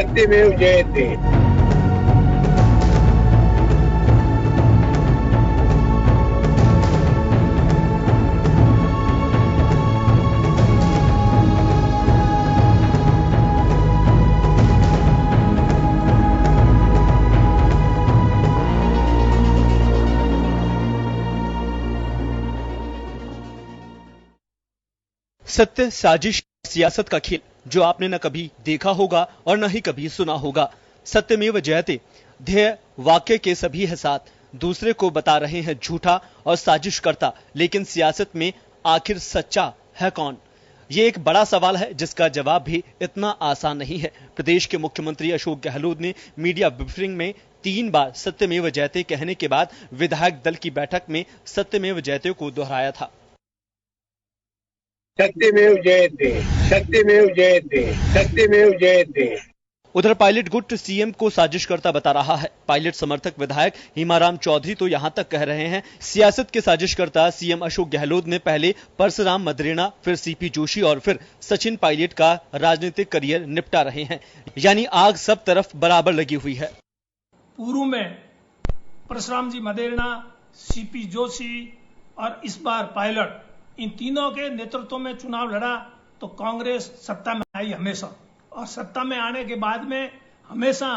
सत्यमेव जयते। सत्य, साजिश, सियासत का खेल जो आपने न कभी देखा होगा और न ही कभी सुना होगा। सत्यमेव जयते ध्येय वाक्य के सभी है साथ, दूसरे को बता रहे हैं झूठा और साजिश करता, लेकिन सियासत में आखिर सच्चा है कौन? ये एक बड़ा सवाल है जिसका जवाब भी इतना आसान नहीं है। प्रदेश के मुख्यमंत्री अशोक गहलोत ने मीडिया ब्रीफिंग में 3 बार सत्यमेव जयते कहने के बाद विधायक दल की बैठक में सत्यमेव जयते को दोहराया था। सत्यमेव जयते, सत्यमेव जयते, सत्यमेव जयते। उधर पायलट गुट सीएम को साजिश करता बता रहा है। पायलट समर्थक विधायक हिमाराम चौधरी तो यहां तक कह रहे हैं सियासत के साजिश करता सीएम अशोक गहलोत ने पहले परसराम मदरेना, फिर सीपी जोशी और फिर सचिन पायलट का राजनीतिक करियर निपटा रहे हैं। यानी आग सब तरफ बराबर लगी हुई है। पूर्व में परसराम जी मदेरणा, सीपी जोशी और इस बार पायलट, इन तीनों के नेतृत्व में चुनाव लड़ा तो कांग्रेस सत्ता में आई हमेशा, और सत्ता में आने के बाद में हमेशा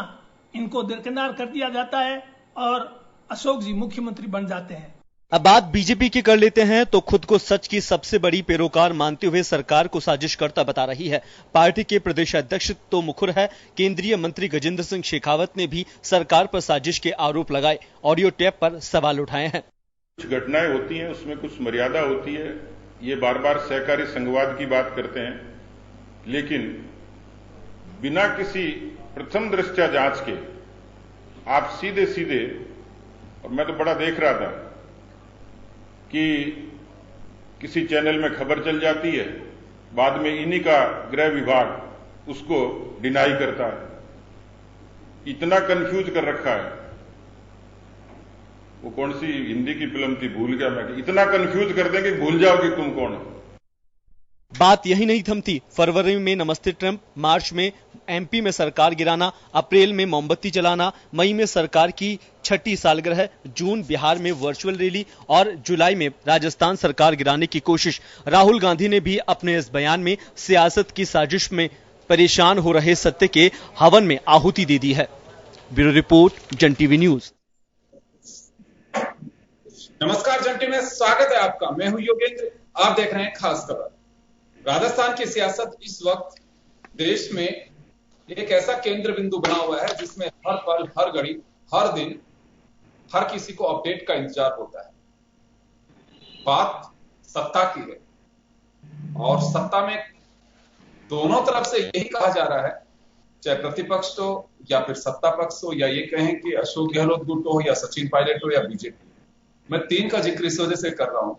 इनको दरकिनार कर दिया जाता है और अशोक जी मुख्यमंत्री बन जाते हैं। अब बात बीजेपी की कर लेते हैं तो खुद को सच की सबसे बड़ी पैरोकार मानते हुए सरकार को साजिश करता बता रही है। पार्टी के प्रदेश अध्यक्ष तो मुखर है। केंद्रीय मंत्री गजेंद्र सिंह शेखावत ने भी सरकार पर साजिश के आरोप लगाए, ऑडियो टेप पर सवाल उठाए हैं। कुछ घटनाएं होती हैं, उसमें कुछ मर्यादा होती है। ये बार बार सहकारी संघवाद की बात करते हैं, लेकिन बिना किसी प्रथम दृष्टया जांच के आप सीधे सीधे, और मैं तो बड़ा देख रहा था कि किसी चैनल में खबर चल जाती है, बाद में इन्हीं का गृह विभाग उसको डिनाई करता है। इतना कंफ्यूज कर रखा है। वो कौन सी हिंदी की फिल्म थी, भूल गया मैं, इतना कंफ्यूज कर देंगे भूल जाओ कि तुम कौन हो। बात यही नहीं थमती। फरवरी में नमस्ते ट्रंप, मार्च में एमपी में सरकार गिराना, अप्रैल में मोमबत्ती जलाना, मई में सरकार की 6ठी सालगिरह, जून बिहार में वर्चुअल रैली और जुलाई में राजस्थान सरकार गिराने की कोशिश। राहुल गांधी ने भी अपने इस बयान में सियासत की साजिश में परेशान हो रहे सत्य के हवन में आहुति दे दी है। ब्यूरो रिपोर्ट, जन टीवी न्यूज। नमस्कार, जन टीवी में स्वागत है आपका। मैं हूं योगेंद्र, आप देख रहे हैं खास खबर। राजस्थान की सियासत इस वक्त देश में एक ऐसा केंद्र बिंदु बना हुआ है जिसमें हर पल, हर घड़ी, हर दिन हर किसी को अपडेट का इंतजार होता है। बात सत्ता की है और सत्ता में दोनों तरफ से यही कहा जा रहा है, चाहे प्रतिपक्ष हो या फिर सत्ता पक्ष हो, या ये कहें कि अशोक गहलोत गुट हो या सचिन पायलट हो या बीजेपी। मैं 3 का जिक्र इस वजह से कर रहा हूं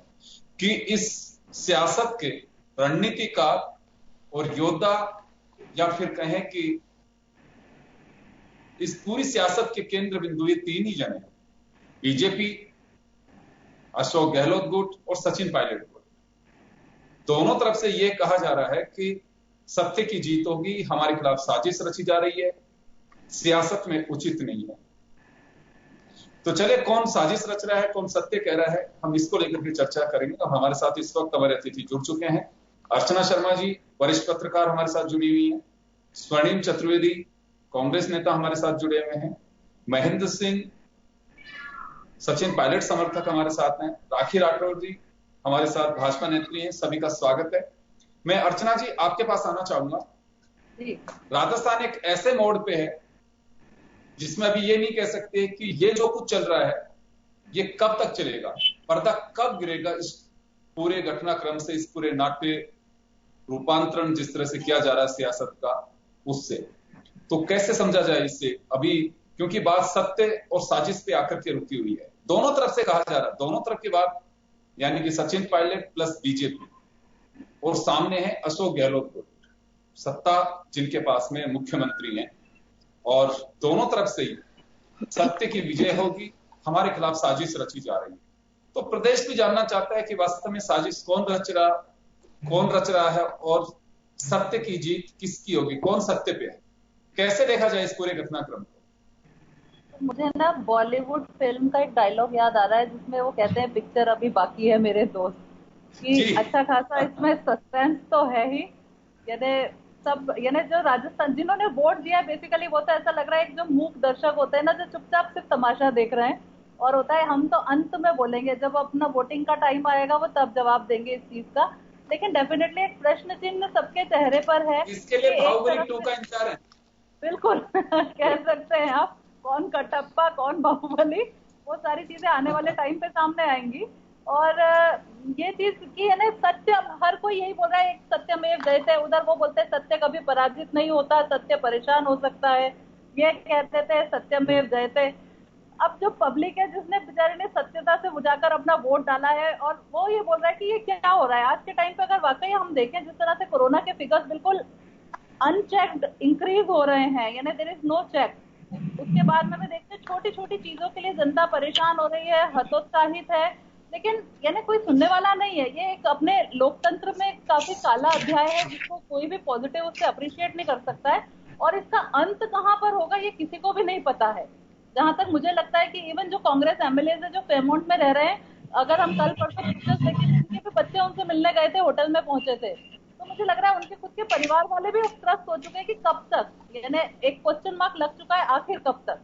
कि इस सियासत के रणनीतिकार और योद्धा, या फिर कहें कि इस पूरी सियासत के केंद्र बिंदु ये 3 ही जने हैं, बीजेपी, अशोक गहलोत गुट और सचिन पायलट गुट। दोनों तरफ से ये कहा जा रहा है कि सत्य की जीत होगी, हमारे खिलाफ साजिश रची जा रही है, सियासत में उचित नहीं है। तो चले, कौन साजिश रच रहा है, कौन सत्य कह रहा है, हम इसको लेकर के चर्चा करेंगे। और हमारे साथ इस वक्त हमारे अतिथि जुड़ चुके हैं। अर्चना शर्मा जी, वरिष्ठ पत्रकार, हमारे साथ जुड़ी हुई हैं। स्वर्णिम चतुर्वेदी, कांग्रेस नेता, हमारे साथ जुड़े हुए हैं। महेंद्र सिंह, सचिन पायलट समर्थक, हमारे साथ हैं। राखी राठौर जी, हमारे साथ भाजपा नेत्री हैं। सभी का स्वागत है। मैं अर्चना जी आपके पास आना चाहूंगा। राजस्थान एक ऐसे मोड़ पे है जिसमें अभी ये नहीं कह सकते कि ये जो कुछ चल रहा है ये कब तक चलेगा, पर्दा कब गिरेगा इस पूरे घटनाक्रम से, इस पूरे नाट्य रूपांतरण जिस तरह से किया जा रहा है सियासत का, उससे तो कैसे समझा जाए इससे अभी, क्योंकि बात सत्य और साजिश पे आकर के रुकी हुई है। दोनों तरफ से कहा जा रहा है, दोनों तरफ की बात, यानी कि सचिन पायलट प्लस बीजेपी, और सामने है अशोक गहलोत गुट, सत्ता जिनके पास में मुख्यमंत्री हैं, और दोनों तरफ से ही सत्य की विजय होगी, हमारे खिलाफ साजिश रची जा रही है। तो प्रदेश भी जानना चाहता है कि वास्तव में साजिश कौन रच रहा है और सत्य की जीत किसकी होगी, कौन सत्य पे है। कैसे देखा जाए इस पूरे घटनाक्रम को? मुझे ना बॉलीवुड फिल्म का एक डायलॉग याद आ रहा है जिसमें वो कहते हैं पिक्चर अभी बाकी है मेरे दोस्त, कि अच्छा खासा इसमें सस्पेंस तो है ही। यानी सब, यानी जो राजस्थान जिन्होंने वोट दिया है बेसिकली, वो तो ऐसा लग रहा है कि जो मूक दर्शक होते हैं ना, जो चुपचाप सिर्फ तमाशा देख रहे हैं, और होता है हम तो अंत में बोलेंगे, जब अपना वोटिंग का टाइम आएगा वो तब जवाब देंगे इस चीज का। लेकिन डेफिनेटली एक प्रश्न चिन्ह सबके चेहरे पर है। इसके लिए बाहुबली 2 का इंतजार है। बिल्कुल कह सकते हैं आप, कौन कटप्पा कौन बाहुबली, वो सारी चीजें आने वाले टाइम पे सामने आएंगी। और ये चीज की है ना, सत्य, हर कोई यही बोल रहा है, एक सत्यमेव जयते, उधर वो बोलते हैं सत्य कभी पराजित नहीं होता, सत्य परेशान हो सकता है, ये कहते थे सत्यमेव जयते। अब जो पब्लिक है जिसने बेचारे ने सत्यता से बुझाकर अपना वोट डाला है, और वो ये बोल रहा है कि ये क्या हो रहा है आज के टाइम पे। अगर वाकई हम देखें जिस तरह से कोरोना के फिगर्स बिल्कुल अनचेक्ड इंक्रीज हो रहे हैं, यानी देयर इज नो चेक, उसके बाद में देखते हैं छोटी छोटी चीजों के लिए जनता परेशान हो रही है, हतोत्साहित है, लेकिन यानी कोई सुनने वाला नहीं है। ये एक अपने लोकतंत्र में काफी काला अध्याय है जिसको कोई भी पॉजिटिव उससे अप्रिशिएट नहीं कर सकता है, और इसका अंत कहाँ पर होगा ये किसी को भी नहीं पता है। जहां तक मुझे लगता है कि इवन जो कांग्रेस एमएलए है जो फेमोंट में रह रहे हैं, अगर हम कल परसों पिक्चर्स देखें, उनके भी बच्चे उनसे मिलने गए थे, होटल में पहुंचे थे, तो मुझे लग रहा है उनके खुद के परिवार वाले भी त्रस्त हो चुके हैं कि कब तक, यानी एक क्वेश्चन मार्क लग चुका है, आखिर कब तक,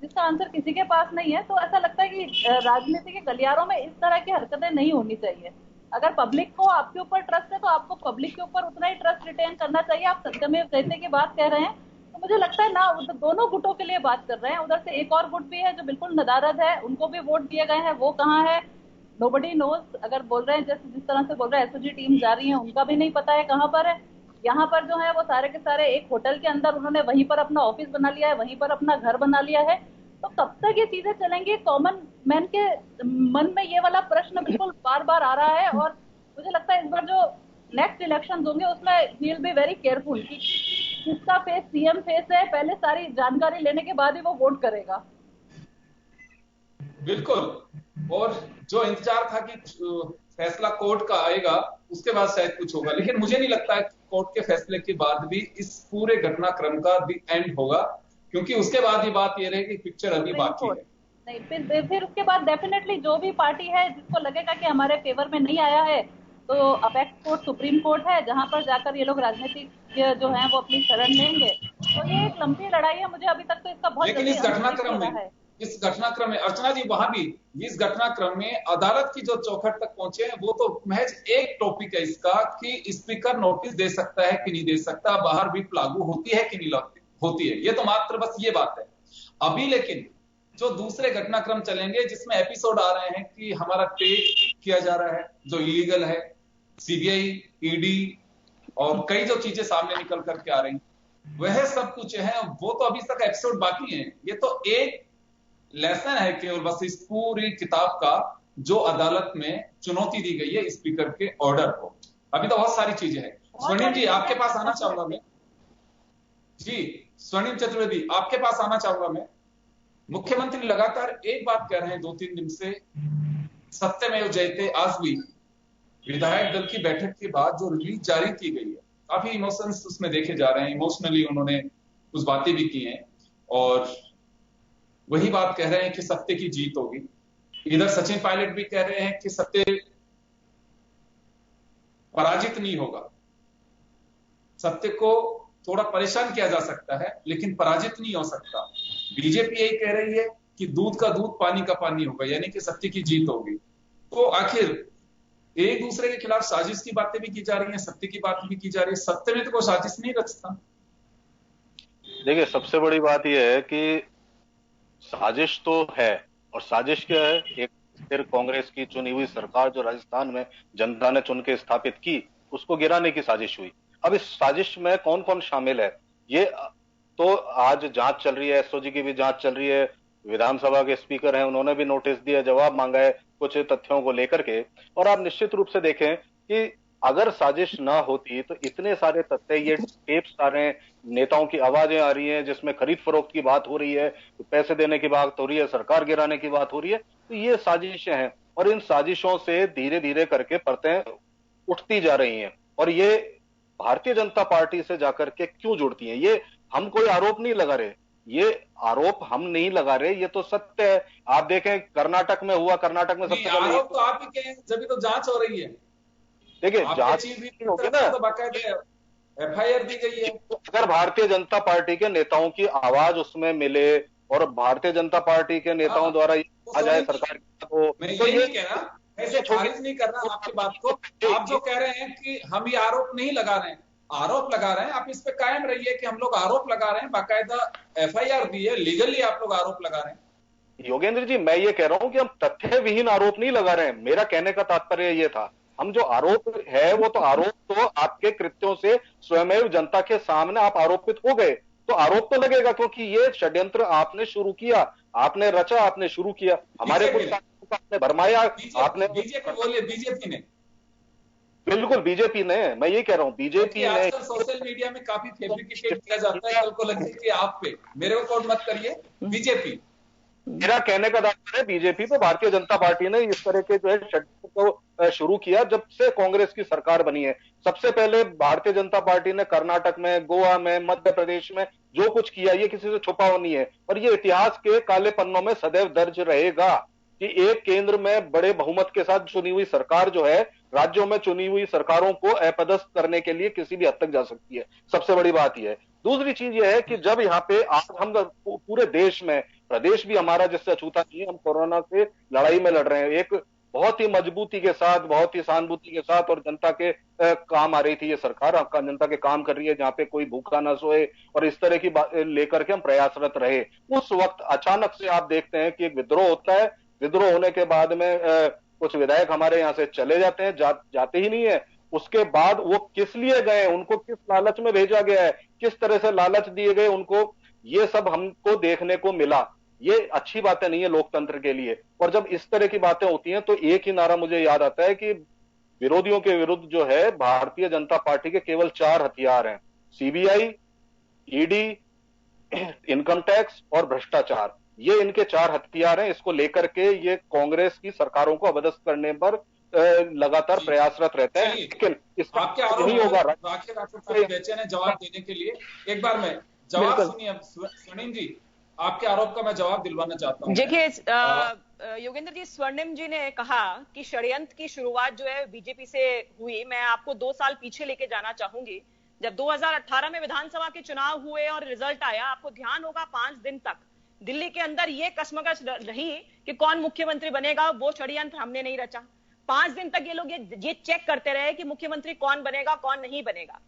जिसका आंसर किसी के पास नहीं है। तो ऐसा लगता है कि राजनीति के गलियारों में इस तरह की हरकतें नहीं होनी चाहिए। अगर पब्लिक को आपके ऊपर ट्रस्ट है तो आपको पब्लिक के ऊपर उतना ही ट्रस्ट रिटेन करना चाहिए। आप सत्यमेव जयते की बात कह रहे हैं, तो मुझे लगता है ना, दोनों गुटों के लिए बात कर रहे हैं। उधर से एक और गुट भी है जो बिल्कुल नदारद है, उनको भी वोट दिए गए हैं, वो कहाँ है नोबडी नोज। अगर बोल रहे हैं जैसे जिस तरह से बोल रहे हैं एसओजी टीम जा रही है, उनका भी नहीं पता है कहाँ पर है। यहाँ पर जो है वो सारे के सारे एक होटल के अंदर उन्होंने वहीं पर अपना ऑफिस बना लिया है, वहीं पर अपना घर बना लिया है। तो कब तक ये चीजें चलेंगी? कॉमन मैन के मन में ये वाला प्रश्न बिल्कुल बार बार आ रहा है, और मुझे लगता है इस बार जो नेक्स्ट इलेक्शन होंगे उसमें he will be very careful कि किसका फेस सीएम फेस है, पहले सारी जानकारी लेने के बाद ही वो वोट करेगा। बिल्कुल, और जो इंतजार था कि फैसला कोर्ट का आएगा उसके बाद शायद कुछ होगा, लेकिन मुझे नहीं लगता है कि कोर्ट के फैसले के बाद भी इस पूरे घटनाक्रम का दी एंड होगा, क्योंकि उसके बाद ही बात ये रहेगी पिक्चर अभी बाकी है। नहीं, फिर उसके बाद डेफिनेटली जो भी पार्टी है जिसको लगेगा कि हमारे फेवर में नहीं आया है, तो अपेक्स कोर्ट सुप्रीम कोर्ट है, जहां पर जाकर ये लोग राजनीतिक जो है वो अपनी शरण लेंगे। तो ये एक लंबी लड़ाई है, मुझे अभी तक तो इसका बहुत, लेकिन इस घटनाक्रम में अर्चना जी, वहां भी इस घटनाक्रम में अदालत की जो चौखट तक पहुंचे हैं, वो तो महज एक टॉपिक है इसका कि स्पीकर नोटिस दे सकता है कि नहीं दे सकता, बाहर भी लागू होती है कि नहीं होती है, ये तो मात्र बस ये बात है अभी। लेकिन जो दूसरे घटनाक्रम चलेंगे जिसमें एपिसोड आ रहे हैं कि हमारा टेक किया जा रहा है जो इलीगल है, सीबीआई, ईडी और कई जो चीजें सामने निकल करके आ रही, वह सब कुछ है, वो तो अभी तक एपिसोड बाकी है। ये तो एक लेसन है केवल बस इस पूरी किताब का, जो अदालत में चुनौती दी गई है स्पीकर के ऑर्डर को। अभी तो बहुत सारी चीजें हैं। स्वर्णिम जी आपके पास आना चाहूंगा मैं, जी स्वर्णिम चतुर्वेदी आपके पास आना चाहूंगा मैं। मुख्यमंत्री लगातार एक बात कह रहे हैं 2-3 दिन से, सत्यमेव जयते। आज भी विधायक दल की बैठक के बाद जो रिलीज जारी की गई है, काफी इमोशंस उसमें देखे जा रहे हैं, इमोशनली उन्होंने कुछ बातें भी की हैं और वही बात कह रहे हैं कि सत्य की जीत होगी। इधर सचिन पायलट भी कह रहे हैं कि सत्य पराजित नहीं होगा, सत्य को थोड़ा परेशान किया जा सकता है लेकिन पराजित नहीं हो सकता। बीजेपी यही कह रही है कि दूध का दूध पानी का पानी होगा, यानी कि सत्य की जीत होगी। तो आखिर एक दूसरे के खिलाफ साजिश की बातें भी की जा रही हैं, सत्य की बात भी की जा रही है, सत्य में तो कोई साजिश नहीं रचता। देखिए सबसे बड़ी बात यह है कि साजिश तो है, और साजिश क्या है, एक फिर कांग्रेस की चुनी हुई सरकार जो राजस्थान में जनता ने चुन के स्थापित की, उसको गिराने की साजिश हुई। अब इस साजिश में कौन कौन शामिल है, ये तो आज जांच चल रही है, एसओजी की भी जांच चल रही है, विधानसभा के स्पीकर हैं उन्होंने भी नोटिस दिया, जवाब मांगा है कुछ तथ्यों को लेकर के। और आप निश्चित रूप से देखें कि अगर साजिश ना होती तो इतने सारे तथ्य, ये टेप्स आ रहे हैं, नेताओं की आवाजें आ रही हैं जिसमें खरीद फरोख्त की बात हो रही है, पैसे देने की बात हो रही है, सरकार गिराने की बात हो रही है, तो ये साजिशें हैं। और इन साजिशों से धीरे धीरे करके परतें उठती जा रही हैं, और ये भारतीय जनता पार्टी से जाकर के क्यों जुड़ती हैं, ये हम कोई आरोप नहीं लगा रहे, ये आरोप हम नहीं लगा रहे, ये तो सत्य है। आप देखें कर्नाटक में हुआ, कर्नाटक में सबसे पहले आरोप तो आप ही के हैं, जब तो जांच हो रही है। देखिए जांच होगी ना, तो बाकायदा FIR दी गई है। अगर भारतीय जनता पार्टी के नेताओं की आवाज उसमें मिले और भारतीय जनता पार्टी के नेताओं द्वारा आ जाए सरकार तो ये नहीं कह रहा, ऐसे खारिज नहीं कर रहा आपकी बात को। आप जो कह रहे हैं कि हम ये आरोप नहीं लगा रहे हैं, आरोप लगा रहे हैं, आप इस पे कायम रहिए कि हम लोग आरोप लगा रहे हैं, बाकायदा FIR दी है, लीगली आप लोग आरोप लगा रहे हैं। योगेंद्र जी, मैं ये कह रहा हूं कि हम तथ्य विहीन आरोप नहीं लगा रहे हैं। मेरा कहने का तात्पर्य ये था, हम जो आरोप है वो तो आरोप तो आपके कृत्यों से स्वयं जनता के सामने आप आरोपित हो गए, तो आरोप तो लगेगा, क्योंकि ये षड्यंत्र आपने शुरू किया, आपने रचा, आपने शुरू किया, हमारे कुछ आपने भरमाया, आपने बीजेपी बोले, बीजेपी ने, बिल्कुल बीजेपी ने, मैं ये कह रहा हूं बीजेपी ने। आजकल सोशल मीडिया में काफी फैब्रिकेटेड किया जाता है, कल को लगे कि आप पे, मेरे को कोट मत करिए, बीजेपी। मेरा कहने का तात्पर्य है बीजेपी पे भारतीय जनता पार्टी ने इस तरह के जो है षड्यंत्र को शुरू किया जब से कांग्रेस की सरकार बनी है। सबसे पहले भारतीय जनता पार्टी ने कर्नाटक में, गोवा में, मध्य प्रदेश में जो कुछ किया, ये किसी से छुपा हुआ नहीं है, और ये इतिहास के काले पन्नों में सदैव दर्ज रहेगा कि एक केंद्र में बड़े बहुमत के साथ चुनी हुई सरकार जो है, राज्यों में चुनी हुई सरकारों को अपदस्थ करने के लिए किसी भी हद तक जा सकती है। सबसे बड़ी बात यह है। दूसरी चीज यह है कि जब यहाँ पे आज हम पूरे देश में, प्रदेश भी हमारा जिससे अछूता नहीं है, हम कोरोना से लड़ाई में लड़ रहे हैं, एक बहुत ही मजबूती के साथ, बहुत ही सहानुभूति के साथ, और जनता के काम आ रही थी ये सरकार, जनता के काम कर रही है, जहाँ पे कोई भूखा न सोए, और इस तरह की बात लेकर के हम प्रयासरत रहे। उस वक्त अचानक से आप देखते हैं कि एक विद्रोह होता है, विद्रोह होने के बाद में कुछ विधायक हमारे यहाँ से चले जाते हैं, जाते ही नहीं है। उसके बाद वो किस लिए गए, उनको किस लालच में भेजा गया है, किस तरह से लालच दिए गए उनको, ये सब हमको देखने को मिला। ये अच्छी बातें नहीं है लोकतंत्र के लिए। और जब इस तरह की बातें होती हैं तो एक ही नारा मुझे याद आता है कि विरोधियों के विरुद्ध जो है भारतीय जनता पार्टी के केवल 4 हथियार हैं, CBI, ED, इनकम टैक्स और भ्रष्टाचार। ये इनके 4 हथियार हैं। इसको लेकर के ये कांग्रेस की सरकारों को अपदस्थ करने पर लगातार प्रयासरत रहते हैं, लेकिन इसका आपके आरोप नहीं होगा। बेचैन है जवाब देने के लिए। एक बार मैं जवाब सुनिए स्वर्णिम जी, आपके आरोप का मैं जवाब दिलवाना चाहता हूँ। देखिए योगेंद्र जी, स्वर्णिम जी ने कहा कि षड्यंत्र की शुरुआत जो है बीजेपी से हुई। मैं आपको 2 साल पीछे लेके जाना चाहूंगी, जब 2018 में विधानसभा के चुनाव हुए और रिजल्ट आया। आपको ध्यान होगा 5 दिन तक दिल्ली के अंदर ये कश्मकश रही कि कौन मुख्यमंत्री बनेगा। वो षड्यंत्र हमने नहीं रचा। 5 दिन तक ये लोग ये चेक करते रहे कि मुख्यमंत्री कौन बनेगा, कौन नहीं बनेगा।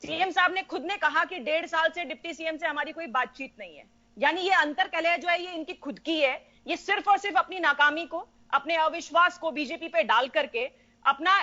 सीएम साहब ने खुद ने कहा कि 1.5 साल से डिप्टी सीएम से हमारी कोई बातचीत नहीं है। यानी ये अंतर कलह जो है ये इनकी खुद की है। ये सिर्फ और सिर्फ अपनी नाकामी को, अपने अविश्वास को बीजेपी पे डाल करके अपना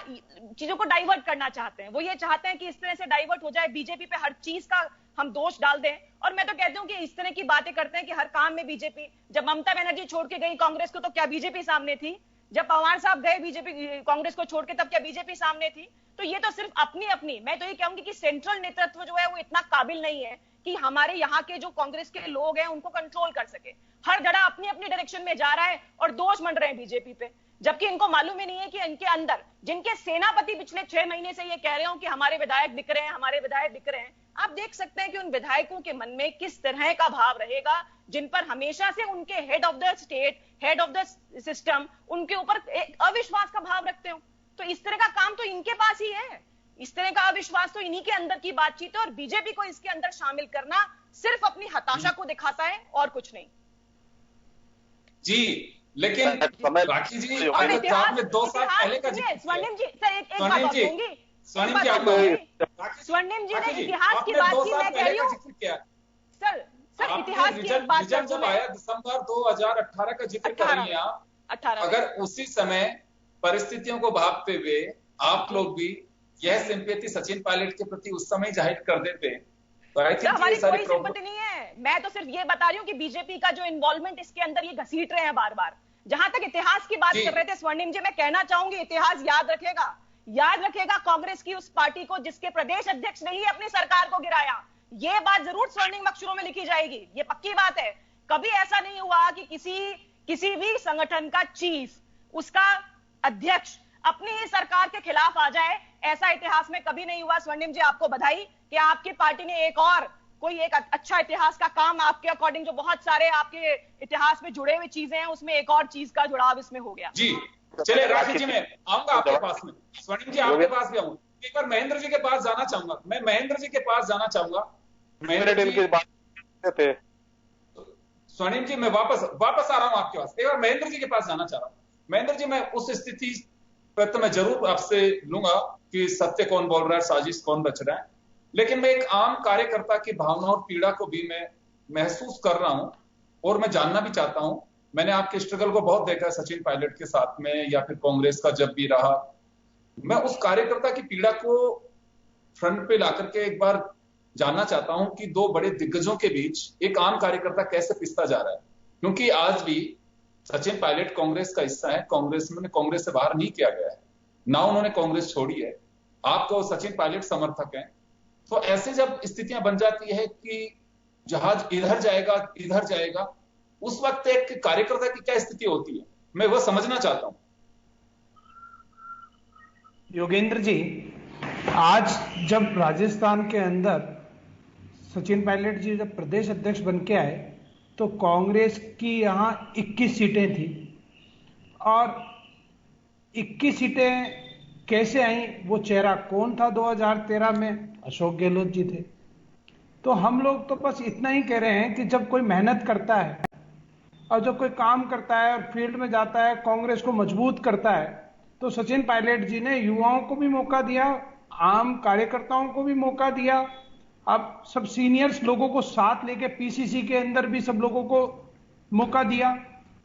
चीजों को डाइवर्ट करना चाहते हैं। वो ये चाहते हैं कि इस तरह से डाइवर्ट हो जाए, बीजेपी पे हर चीज का हम दोष डाल दें। और मैं तो कहती हूँ कि इस तरह की बातें करते हैं कि हर काम में बीजेपी। जब ममता बनर्जी छोड़ के गई कांग्रेस को तो क्या बीजेपी सामने थी? जब पवार साहब गए बीजेपी कांग्रेस को छोड़ के तब क्या बीजेपी सामने थी? तो ये तो सिर्फ अपनी अपनी, मैं तो ये कहूंगी कि सेंट्रल नेतृत्व जो है वो इतना काबिल नहीं है कि हमारे यहाँ के जो कांग्रेस के लोग हैं उनको कंट्रोल कर सके। हर जगह अपनी अपनी डायरेक्शन में जा रहा है और दोष मंड रहे हैं बीजेपी पे, जबकि इनको मालूम ही नहीं है कि इनके अंदर जिनके सेनापति पिछले 6 महीने से ये कह रहे हो कि हमारे विधायक बिक रहे हैं, हमारे विधायक बिक रहे हैं। आप देख सकते हैं कि उन विधायकों के मन में किस तरह का भाव रहेगा, जिन पर हमेशा से उनके head of the state, head of the system उनके ऊपर एक अविश्वास का भाव रखते हो। तो इस तरह का काम तो इनके पास ही है। इस तरह का अविश्वास तो इन्हीं के अंदर की बातचीत है और बीजेपी को इसके अंदर शामिल करना सिर्फ अपनी हताशा को दिखाता है और कुछ नहीं। जी, लेकिन राखी जी, आपने 2 साल पहले का स्वर्णिम जी, सर एक बात कहूंगी, स्वर्णिम जी ने इतिहास की बात की, मैं कह रही हूँ सर इतिहास की एक बात जब आया दिसंबर 2018 का जिक्र कर रही हैं आप। 18 अगर उसी समय परिस्थितियों को भांपते हुए आप लोग भी यह सिंपैथी सचिन पायलट के प्रति उस समय जाहिर कर देते तो आई थिंक हमारी कोई सिंपैथी नहीं है। मैं तो सिर्फ ये बता रही हूँ कि बीजेपी का जो इन्वॉल्वमेंट इसके अंदर ये घसीट रहे हैं बार बार। जहां तक इतिहास की बात कर रहे थे स्वर्णिम जी, मैं कहना चाहूंगी इतिहास याद रखेगा कांग्रेस की उस पार्टी को जिसके प्रदेश अध्यक्ष ने ही अपनी सरकार को गिराया। ये बात जरूर स्वर्णिम अक्षरों में लिखी जाएगी, ये पक्की बात है। कभी ऐसा नहीं हुआ कि किसी भी संगठन का चीफ, उसका अध्यक्ष अपनी ही सरकार के खिलाफ आ जाए। ऐसा इतिहास में कभी नहीं हुआ। स्वर्णिम जी, आपको बधाई कि आपकी पार्टी ने एक और कोई एक अच्छा इतिहास का काम आपके अकॉर्डिंग, जो बहुत सारे आपके इतिहास में जुड़े हुए चीजें हैं, उसमें एक और चीज का जुड़ाव इसमें हो गया। जी चलिए राशि जी, मैं आऊंगा आपके पास में, स्वर्णिम जी आपके पास भी आऊंगा। एक बार महेंद्र जी के पास जाना चाहूंगा, मैं महेंद्र जी के पास जाना चाहूंगा। महेंद्र जी थे स्वर्णिम जी, मैं वापस आ रहा हूं आपके पास। एक बार महेंद्र जी के पास जाना चाह रहा हूं। महेंद्र जी, मैं उस स्थिति पर तो मैं जरूर आपसे लूंगा कि सत्य कौन बोल रहा है, साजिश कौन रच रहा है, लेकिन मैं एक आम कार्यकर्ता की भावना और पीड़ा को भी मैं महसूस कर रहा हूं और मैं जानना भी चाहता हूं। मैंने आपके स्ट्रगल को बहुत देखा है सचिन पायलट के साथ में, या फिर कांग्रेस का जब भी रहा। मैं उस कार्यकर्ता की पीड़ा को फ्रंट पे लाकर के एक बार जानना चाहता हूं कि दो बड़े दिग्गजों के बीच एक आम कार्यकर्ता कैसे पिसता जा रहा है। क्योंकि आज भी सचिन पायलट कांग्रेस का हिस्सा है, कांग्रेस में कांग्रेस से बाहर नहीं किया गया है, ना उन्होंने कांग्रेस छोड़ी है। आपको सचिन पायलट समर्थक हैं, तो ऐसे जब स्थितियां बन जाती है कि जहाज इधर जाएगा, उस वक्त एक कार्यकर्ता की क्या स्थिति होती है, मैं वो समझना चाहता हूं। योगेंद्र जी, आज जब राजस्थान के अंदर सचिन पायलट जी जब प्रदेश अध्यक्ष बन के आए तो कांग्रेस की यहां 21 सीटें थी, और 21 सीटें कैसे आई, वो चेहरा कौन था 2013 में? अशोक गहलोत जी थे। तो हम लोग तो बस इतना ही कह रहे हैं कि जब कोई मेहनत करता है और जब कोई काम करता है और फील्ड में जाता है, कांग्रेस को मजबूत करता है, तो सचिन पायलट जी ने युवाओं को भी मौका दिया, आम कार्यकर्ताओं को भी मौका दिया, अब सब सीनियर्स लोगों को साथ लेके पीसीसी के अंदर भी सब लोगों को मौका दिया,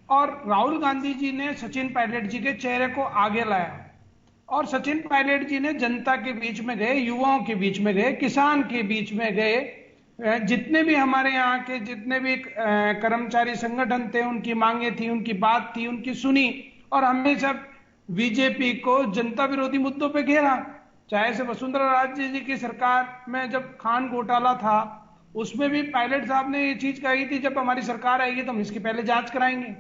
और राहुल गांधी जी ने सचिन पायलट जी के चेहरे को आगे लाया, और सचिन पायलट जी ने जनता के बीच में गए, युवाओं के बीच में गए, किसान के बीच में गए, जितने भी हमारे यहाँ के जितने भी कर्मचारी संगठन थे, उनकी मांगे थी, उनकी बात थी, उनकी सुनी, और हमेशा बीजेपी को जनता विरोधी मुद्दों पे घेरा। चाहे से वसुंधरा राजे जी की सरकार में जब खान घोटाला था, उसमें भी पायलट साहब ने ये चीज कही थी, जब हमारी सरकार आएगी तो हम इसकी पहले जांच कराएंगे।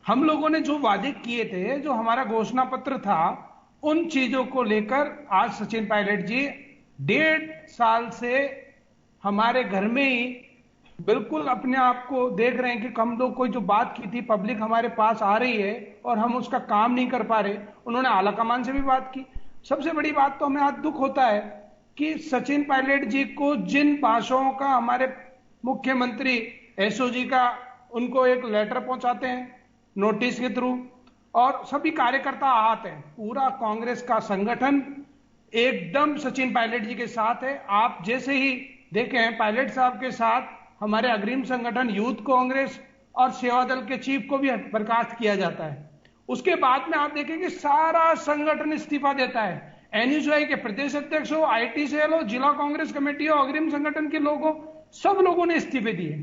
हम लोगों ने जो वादे किए थे, जो हमारा घोषणा पत्र था, उन चीजों को लेकर आज सचिन पायलट जी 1.5 साल से हमारे घर में ही बिल्कुल अपने आप को देख रहे हैं कि हम लोग कोई जो बात की थी, पब्लिक हमारे पास आ रही है और हम उसका काम नहीं कर पा रहे। उन्होंने आलाकमान से भी बात की। सबसे बड़ी बात तो हमें आज दुख होता है कि सचिन पायलट जी को जिन भाषाओं का हमारे मुख्यमंत्री एसओजी का उनको एक लेटर पहुंचाते हैं नोटिस के थ्रू, और सभी कार्यकर्ता आते हैं, पूरा कांग्रेस का संगठन एकदम सचिन पायलट जी के साथ है। आप जैसे ही देखें, पायलट साहब के साथ हमारे अग्रिम संगठन यूथ कांग्रेस और सेवा दल के चीफ को भी बर्खास्त किया जाता है। उसके बाद में आप देखेंगे सारा संगठन इस्तीफा देता है। एनयूसीआई के प्रदेश अध्यक्ष हो, आईटी सेल हो, जिला कांग्रेस कमेटी हो, अग्रिम संगठन के लोग हो, सब लोगों ने इस्तीफे दिए।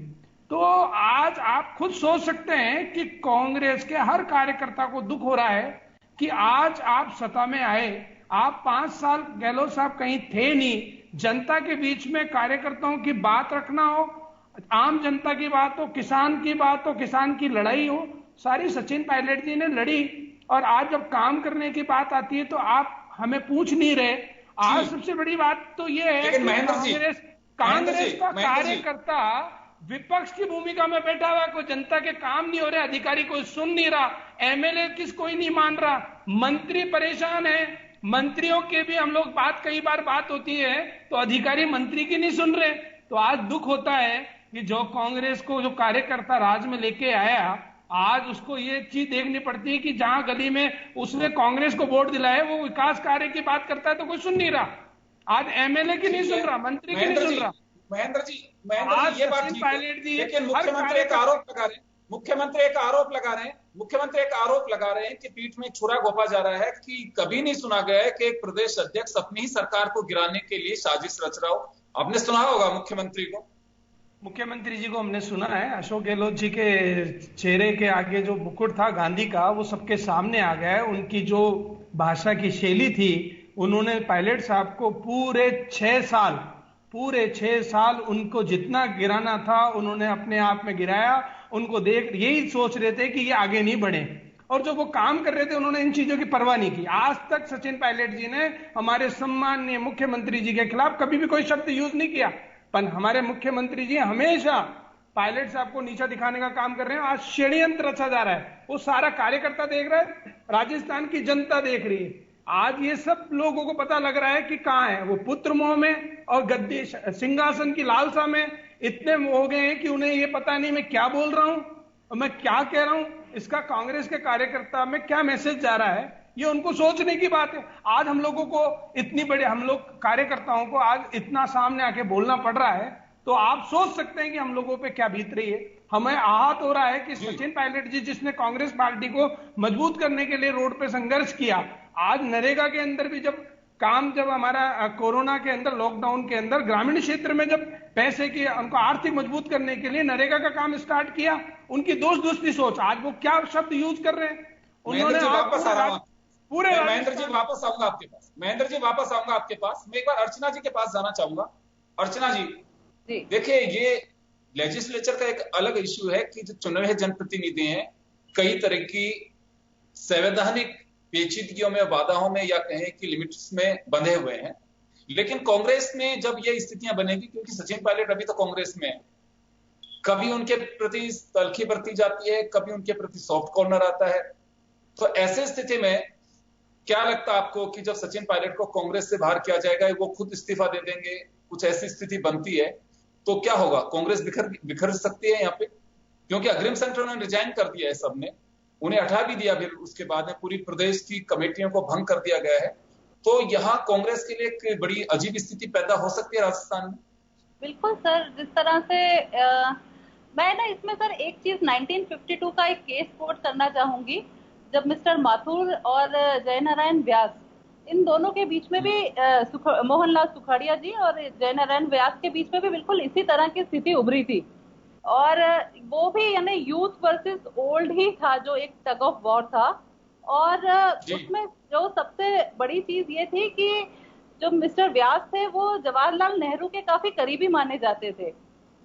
तो आज आप खुद सोच सकते हैं कि कांग्रेस के हर कार्यकर्ता को दुख हो रहा है कि आज आप सत्ता में आए, आप 5 साल गहलोत साहब कहीं थे नहीं, जनता के बीच में कार्यकर्ताओं की बात रखना हो, आम जनता की बात हो, किसान की बात हो, किसान की लड़ाई हो, सारी सचिन पायलट जी ने लड़ी। और आज जब काम करने की बात आती है तो आप हमें पूछ नहीं रहे। आज सबसे बड़ी बात तो यह है कि कांग्रेस का कार्यकर्ता विपक्ष की भूमिका में बैठा हुआ, कोई जनता के काम नहीं हो रहे, अधिकारी कोई सुन नहीं रहा, एमएलए किस कोई नहीं मान रहा, मंत्री परेशान है, मंत्रियों के भी हम लोग बात कई बार बात होती है तो अधिकारी मंत्री की नहीं सुन रहे। तो आज दुख होता है कि जो कांग्रेस को जो कार्यकर्ता राज में लेके आया, आज उसको ये चीज देखनी पड़ती है कि जहां गली में उसने कांग्रेस को वोट दिलाया, वो विकास कार्य की बात करता है तो कोई सुन नहीं रहा। आज एमएलए की नहीं सुन रहा, मंत्री की नहीं सुन रहा। महेंद्र जी ये बात ठीक है, लेकिन मुख्यमंत्री एक आरोप लगा रहे हैं, मुख्यमंत्री एक आरोप लगा रहे हैं कि पीठ में छुरा घोंपा जा रहा है कि कभी नहीं सुना गया है कि एक प्रदेश अध्यक्ष अपनी ही सरकार को गिराने के लिए साजिश रच रहा हो। आपने सुना होगा मुख्यमंत्री जी को हमने सुना है। अशोक गहलोत जी के चेहरे के आगे जो मुकुट था गांधी का, वो सबके सामने आ गया है। उनकी जो भाषा की शैली थी, उन्होंने पायलट साहब को पूरे 6 साल उनको जितना गिराना था उन्होंने अपने आप में गिराया। उनको देख यही सोच रहे थे कि ये आगे नहीं बढ़े, और जो वो काम कर रहे थे उन्होंने इन चीजों की परवाह नहीं की। आज तक सचिन पायलट जी ने हमारे सम्माननीय मुख्यमंत्री जी के खिलाफ कभी भी कोई शब्द यूज नहीं किया। हमारे मुख्यमंत्री जी हमेशा पायलट साहब को नीचा दिखाने का काम कर रहे हैं। आज षड्यंत्र रचा जा रहा है, वो सारा कार्यकर्ता देख रहा है, राजस्थान की जनता देख रही है। आज ये सब लोगों को पता लग रहा है कि कहां है वो, पुत्र मोह में और गद्दी सिंहासन की लालसा में इतने हो गए हैं कि उन्हें ये पता नहीं मैं क्या बोल रहा हूं और मैं क्या कह रहा हूं, इसका कांग्रेस के कार्यकर्ता में क्या मैसेज जा रहा है, ये उनको सोचने की बात है। आज हम लोगों को इतनी बड़े, हम लोग कार्यकर्ताओं को आज इतना सामने आके बोलना पड़ रहा है, तो आप सोच सकते हैं कि हम लोगों पे क्या बीत रही है। हमें आहत हो रहा है कि सचिन पायलट जी, जिसने कांग्रेस पार्टी को मजबूत करने के लिए रोड पे संघर्ष किया, आज नरेगा के अंदर भी जब हमारा कोरोना के अंदर, लॉकडाउन के अंदर ग्रामीण क्षेत्र में जब पैसे की, उनको आर्थिक मजबूत करने के लिए नरेगा का काम स्टार्ट किया, उनकी दोस्ती सोच, आज वो क्या शब्द यूज कर रहे हैं उन्होंने। वापस आ रहा हूं पूरे महेंद्र जी, वापस आऊंगा आपके पास। महेंद्र जी वापस आऊंगा आपके पास। मैं एक बार अर्चना जी के पास जाना चाहूंगा। अर्चना जी, देखिए ये लेजिस्लेचर का एक अलग इश्यू है कि जो चुने हुए जनप्रतिनिधि हैं कई तरह की संवैधानिक पेचीदगियों में, बाधाओं में, या कहें कि लिमिट्स में बंधे हुए हैं। लेकिन कांग्रेस में जब ये स्थितियां बनेगी, क्योंकि सचिन पायलट अभी तो कांग्रेस में है, कभी उनके प्रति तलखी बरती जाती है, कभी उनके प्रति सॉफ्ट कॉर्नर आता है, तो ऐसे स्थिति में क्या लगता है आपको कि जब सचिन पायलट को कांग्रेस से बाहर किया जाएगा, वो खुद इस्तीफा दे देंगे, कुछ ऐसी स्थिति बनती है तो क्या होगा? कांग्रेस बिखर सकती है यहाँ पे, क्योंकि अग्रिम संगठन उन्होंने रिजाइन कर दिया है, सबने उन्हें हटा भी दिया, फिर उसके बाद में पूरी प्रदेश की कमेटियों को भंग कर दिया गया है। तो यहाँ कांग्रेस के लिए एक बड़ी अजीब स्थिति पैदा हो सकती है राजस्थान में। बिल्कुल सर, जिस तरह से मैं ना इसमें सर एक चीज 1952 का एक केस कोट करना चाहूंगी, जब मिस्टर माथुर और जयनारायण व्यास, इन दोनों के बीच में भी मोहनलाल सुखाड़िया जी और जयनारायण व्यास के बीच में भी बिल्कुल इसी तरह की स्थिति उभरी थी, और वो भी यानी यूथ वर्सेस ओल्ड ही था, जो एक टग ऑफ वॉर था। और उसमें जो सबसे बड़ी चीज ये थी कि जो मिस्टर व्यास थे वो जवाहरलाल नेहरू के काफी करीबी माने जाते थे,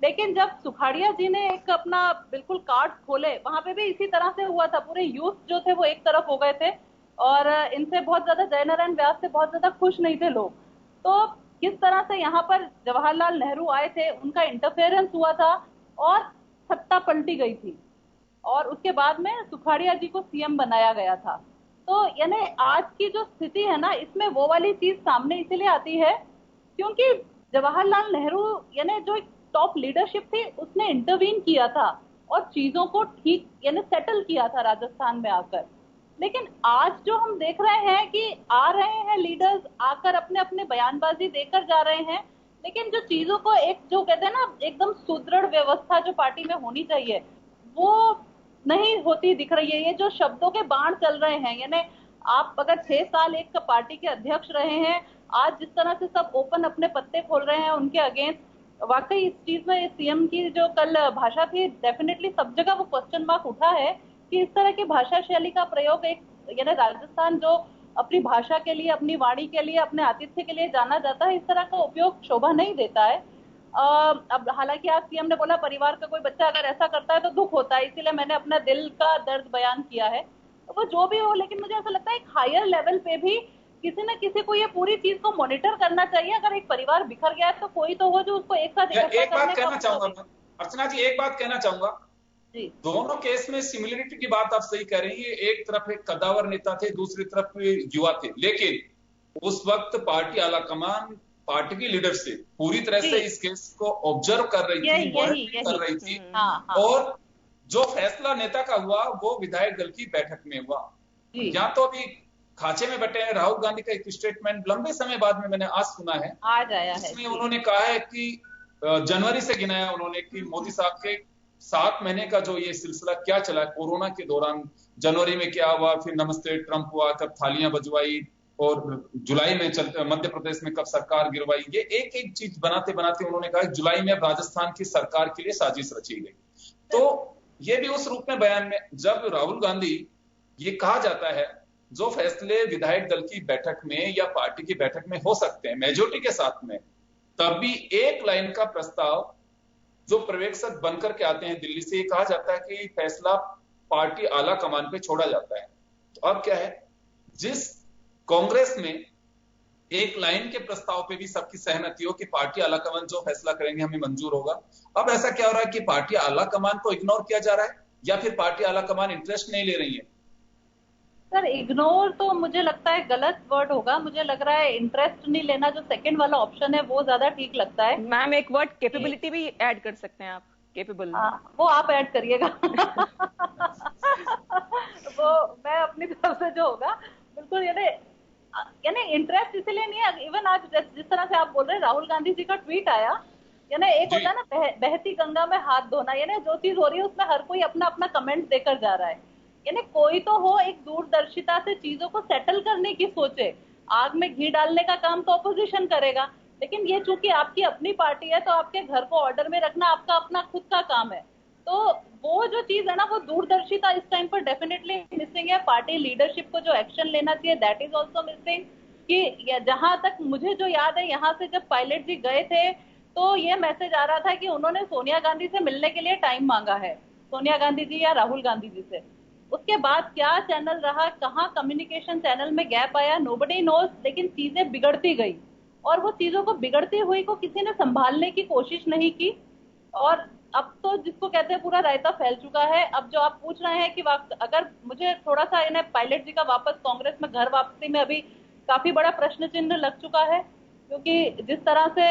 लेकिन जब सुखाड़िया जी ने एक अपना बिल्कुल कार्ड खोले, वहां पे भी इसी तरह से हुआ था। पूरे यूथ जो थे वो एक तरफ हो गए थे और इनसे बहुत ज्यादा, जयनारायण व्यास से बहुत ज्यादा खुश नहीं थे लोग। तो किस तरह से यहाँ पर जवाहरलाल नेहरू आए थे, उनका इंटरफेरेंस हुआ था और सत्ता पलटी गई थी, और उसके बाद में सुखाड़िया जी को सीएम बनाया गया था। तो यानी आज की जो स्थिति है ना, इसमें वो वाली चीज सामने इसीलिए आती है क्योंकि जवाहरलाल नेहरू यानी जो एक टॉप लीडरशिप थी, उसने इंटरवीन किया था और चीजों को ठीक यानी सेटल किया था राजस्थान में आकर। लेकिन आज जो हम देख रहे हैं कि आ रहे हैं लीडर्स, आकर अपने अपने बयानबाजी देकर जा रहे हैं, लेकिन जो चीजों को एक जो कहते हैं ना एकदम सुदृढ़ व्यवस्था जो पार्टी में होनी चाहिए वो नहीं होती दिख रही है। ये जो शब्दों के बाण चल रहे हैं, यानी आप अगर 6 साल एक पार्टी के अध्यक्ष रहे हैं, आज जिस तरह से सब ओपन अपने पत्ते खोल रहे हैं उनके अगेंस्ट, वाकई इस चीज में सीएम की जो कल भाषा थी, डेफिनेटली सब जगह वो क्वेश्चन मार्क उठा है कि इस तरह की भाषा शैली का प्रयोग एक यानी राजस्थान जो अपनी भाषा के लिए, अपनी वाणी के लिए, अपने आतिथ्य के लिए जाना जाता है, इस तरह का उपयोग शोभा नहीं देता है। अब हालांकि आज सीएम ने बोला परिवार का कोई बच्चा अगर ऐसा करता है तो दुख होता है, इसीलिए मैंने अपना दिल का दर्द बयान किया है। तो वो जो भी हो, लेकिन मुझे ऐसा लगता है एक हायर लेवल पे भी किसी न किसी को ये पूरी चीज को मॉनिटर करना चाहिए। अगर एक परिवार बिखर गया है तो कोई तो हो जो उसको एक साथ एक बात कहना चाहूंगा अर्चना जी, एक बात कहना चाहूंगा जी। दोनों केस में सिमिलरिटी की बात आप सही कह रही है। एक तरफ एक कद्दावर नेता थे, दूसरी तरफ युवा थे, लेकिन उस वक्त पार्टी आलाकमान, पार्टी की लीडरशिप पूरी तरह से इस केस को ऑब्जर्व कर रही थी, मॉनिटर कर रही थी। और जो फैसला नेता का हुआ वो विधायक दल की बैठक में हुआ। या तो अभी खांचे में बैठे हैं राहुल गांधी का एक स्टेटमेंट लंबे समय बाद में मैंने आज सुना है, आज आया है, इसमें उन्होंने कहा है कि जनवरी से गिनाया उन्होंने कि मोदी साहब के 7 महीने का जो ये सिलसिला क्या चला कोरोना के दौरान, जनवरी में क्या हुआ, फिर नमस्ते ट्रंप हुआ, कब थालियां बजवाई, और जुलाई में मध्य प्रदेश में कब सरकार गिरवाई। ये एक एक चीज बनाते बनाते उन्होंने कहा जुलाई में राजस्थान की सरकार के लिए साजिश रची गई। तो ये भी उस रूप में बयान में जब राहुल गांधी ये कहा जाता है जो फैसले विधायक दल की बैठक में या पार्टी की बैठक में हो सकते हैं मेजोरिटी के साथ में, तब भी एक लाइन का प्रस्ताव जो पर्यवेक्षक बनकर के आते हैं दिल्ली से, ये कहा जाता है कि फैसला पार्टी आला कमान पे छोड़ा जाता है। तो अब क्या है, जिस कांग्रेस में एक लाइन के प्रस्ताव पे भी सबकी सहमति हो कि पार्टी आला कमान जो फैसला करेंगे हमें मंजूर होगा। अब ऐसा क्या हो रहा है कि पार्टी आला कमान को इग्नोर किया जा रहा है या फिर पार्टी आला कमान इंटरेस्ट नहीं ले रही है? सर इग्नोर तो मुझे लगता है गलत वर्ड होगा, मुझे लग रहा है इंटरेस्ट नहीं लेना जो सेकंड वाला ऑप्शन है वो ज्यादा ठीक लगता है। मैम एक वर्ड कैपेबिलिटी भी ऐड कर सकते हैं आप, केपेबल। वो आप ऐड करिएगा। वो मैं अपनी तरफ से जो होगा बिल्कुल, यानी इंटरेस्ट इसलिए नहीं है। इवन आज जिस तरह से आप बोल रहे हैं, राहुल गांधी जी का ट्वीट आया, यानी एक होता है ना बहती गंगा में हाथ धोना, यानी जो चीज हो रही है उसमें हर कोई अपना अपना कमेंट देकर जा रहा है। यानी कोई तो हो एक दूरदर्शिता से चीजों को सेटल करने की सोचे। आग में घी डालने का काम तो ऑपोजिशन करेगा, लेकिन ये चूंकि आपकी अपनी पार्टी है तो आपके घर को ऑर्डर में रखना आपका अपना खुद का काम है। तो वो जो चीज है ना, वो दूरदर्शिता इस टाइम पर डेफिनेटली मिसिंग है। पार्टी लीडरशिप को जो एक्शन लेना चाहिए दैट इज ऑल्सो मिसिंग। कि जहां तक मुझे जो याद है, यहाँ से जब पायलट जी गए थे तो ये मैसेज आ रहा था कि उन्होंने सोनिया गांधी से मिलने के लिए टाइम मांगा है, सोनिया गांधी जी या राहुल गांधी जी से। उसके बाद क्या चैनल रहा, कहाँ कम्युनिकेशन चैनल में गैप आया, नोबडी नोज, लेकिन चीजें बिगड़ती गई और वो चीजों को बिगड़ती हुई को किसी ने संभालने की कोशिश नहीं की। और अब तो जिसको कहते हैं पूरा रायता फैल चुका है। अब जो आप पूछ रहे हैं कि अगर मुझे थोड़ा सा इन्हें पायलट जी का वापस कांग्रेस में घर वापसी में अभी काफी बड़ा प्रश्न चिन्ह लग चुका है, क्योंकि जिस तरह से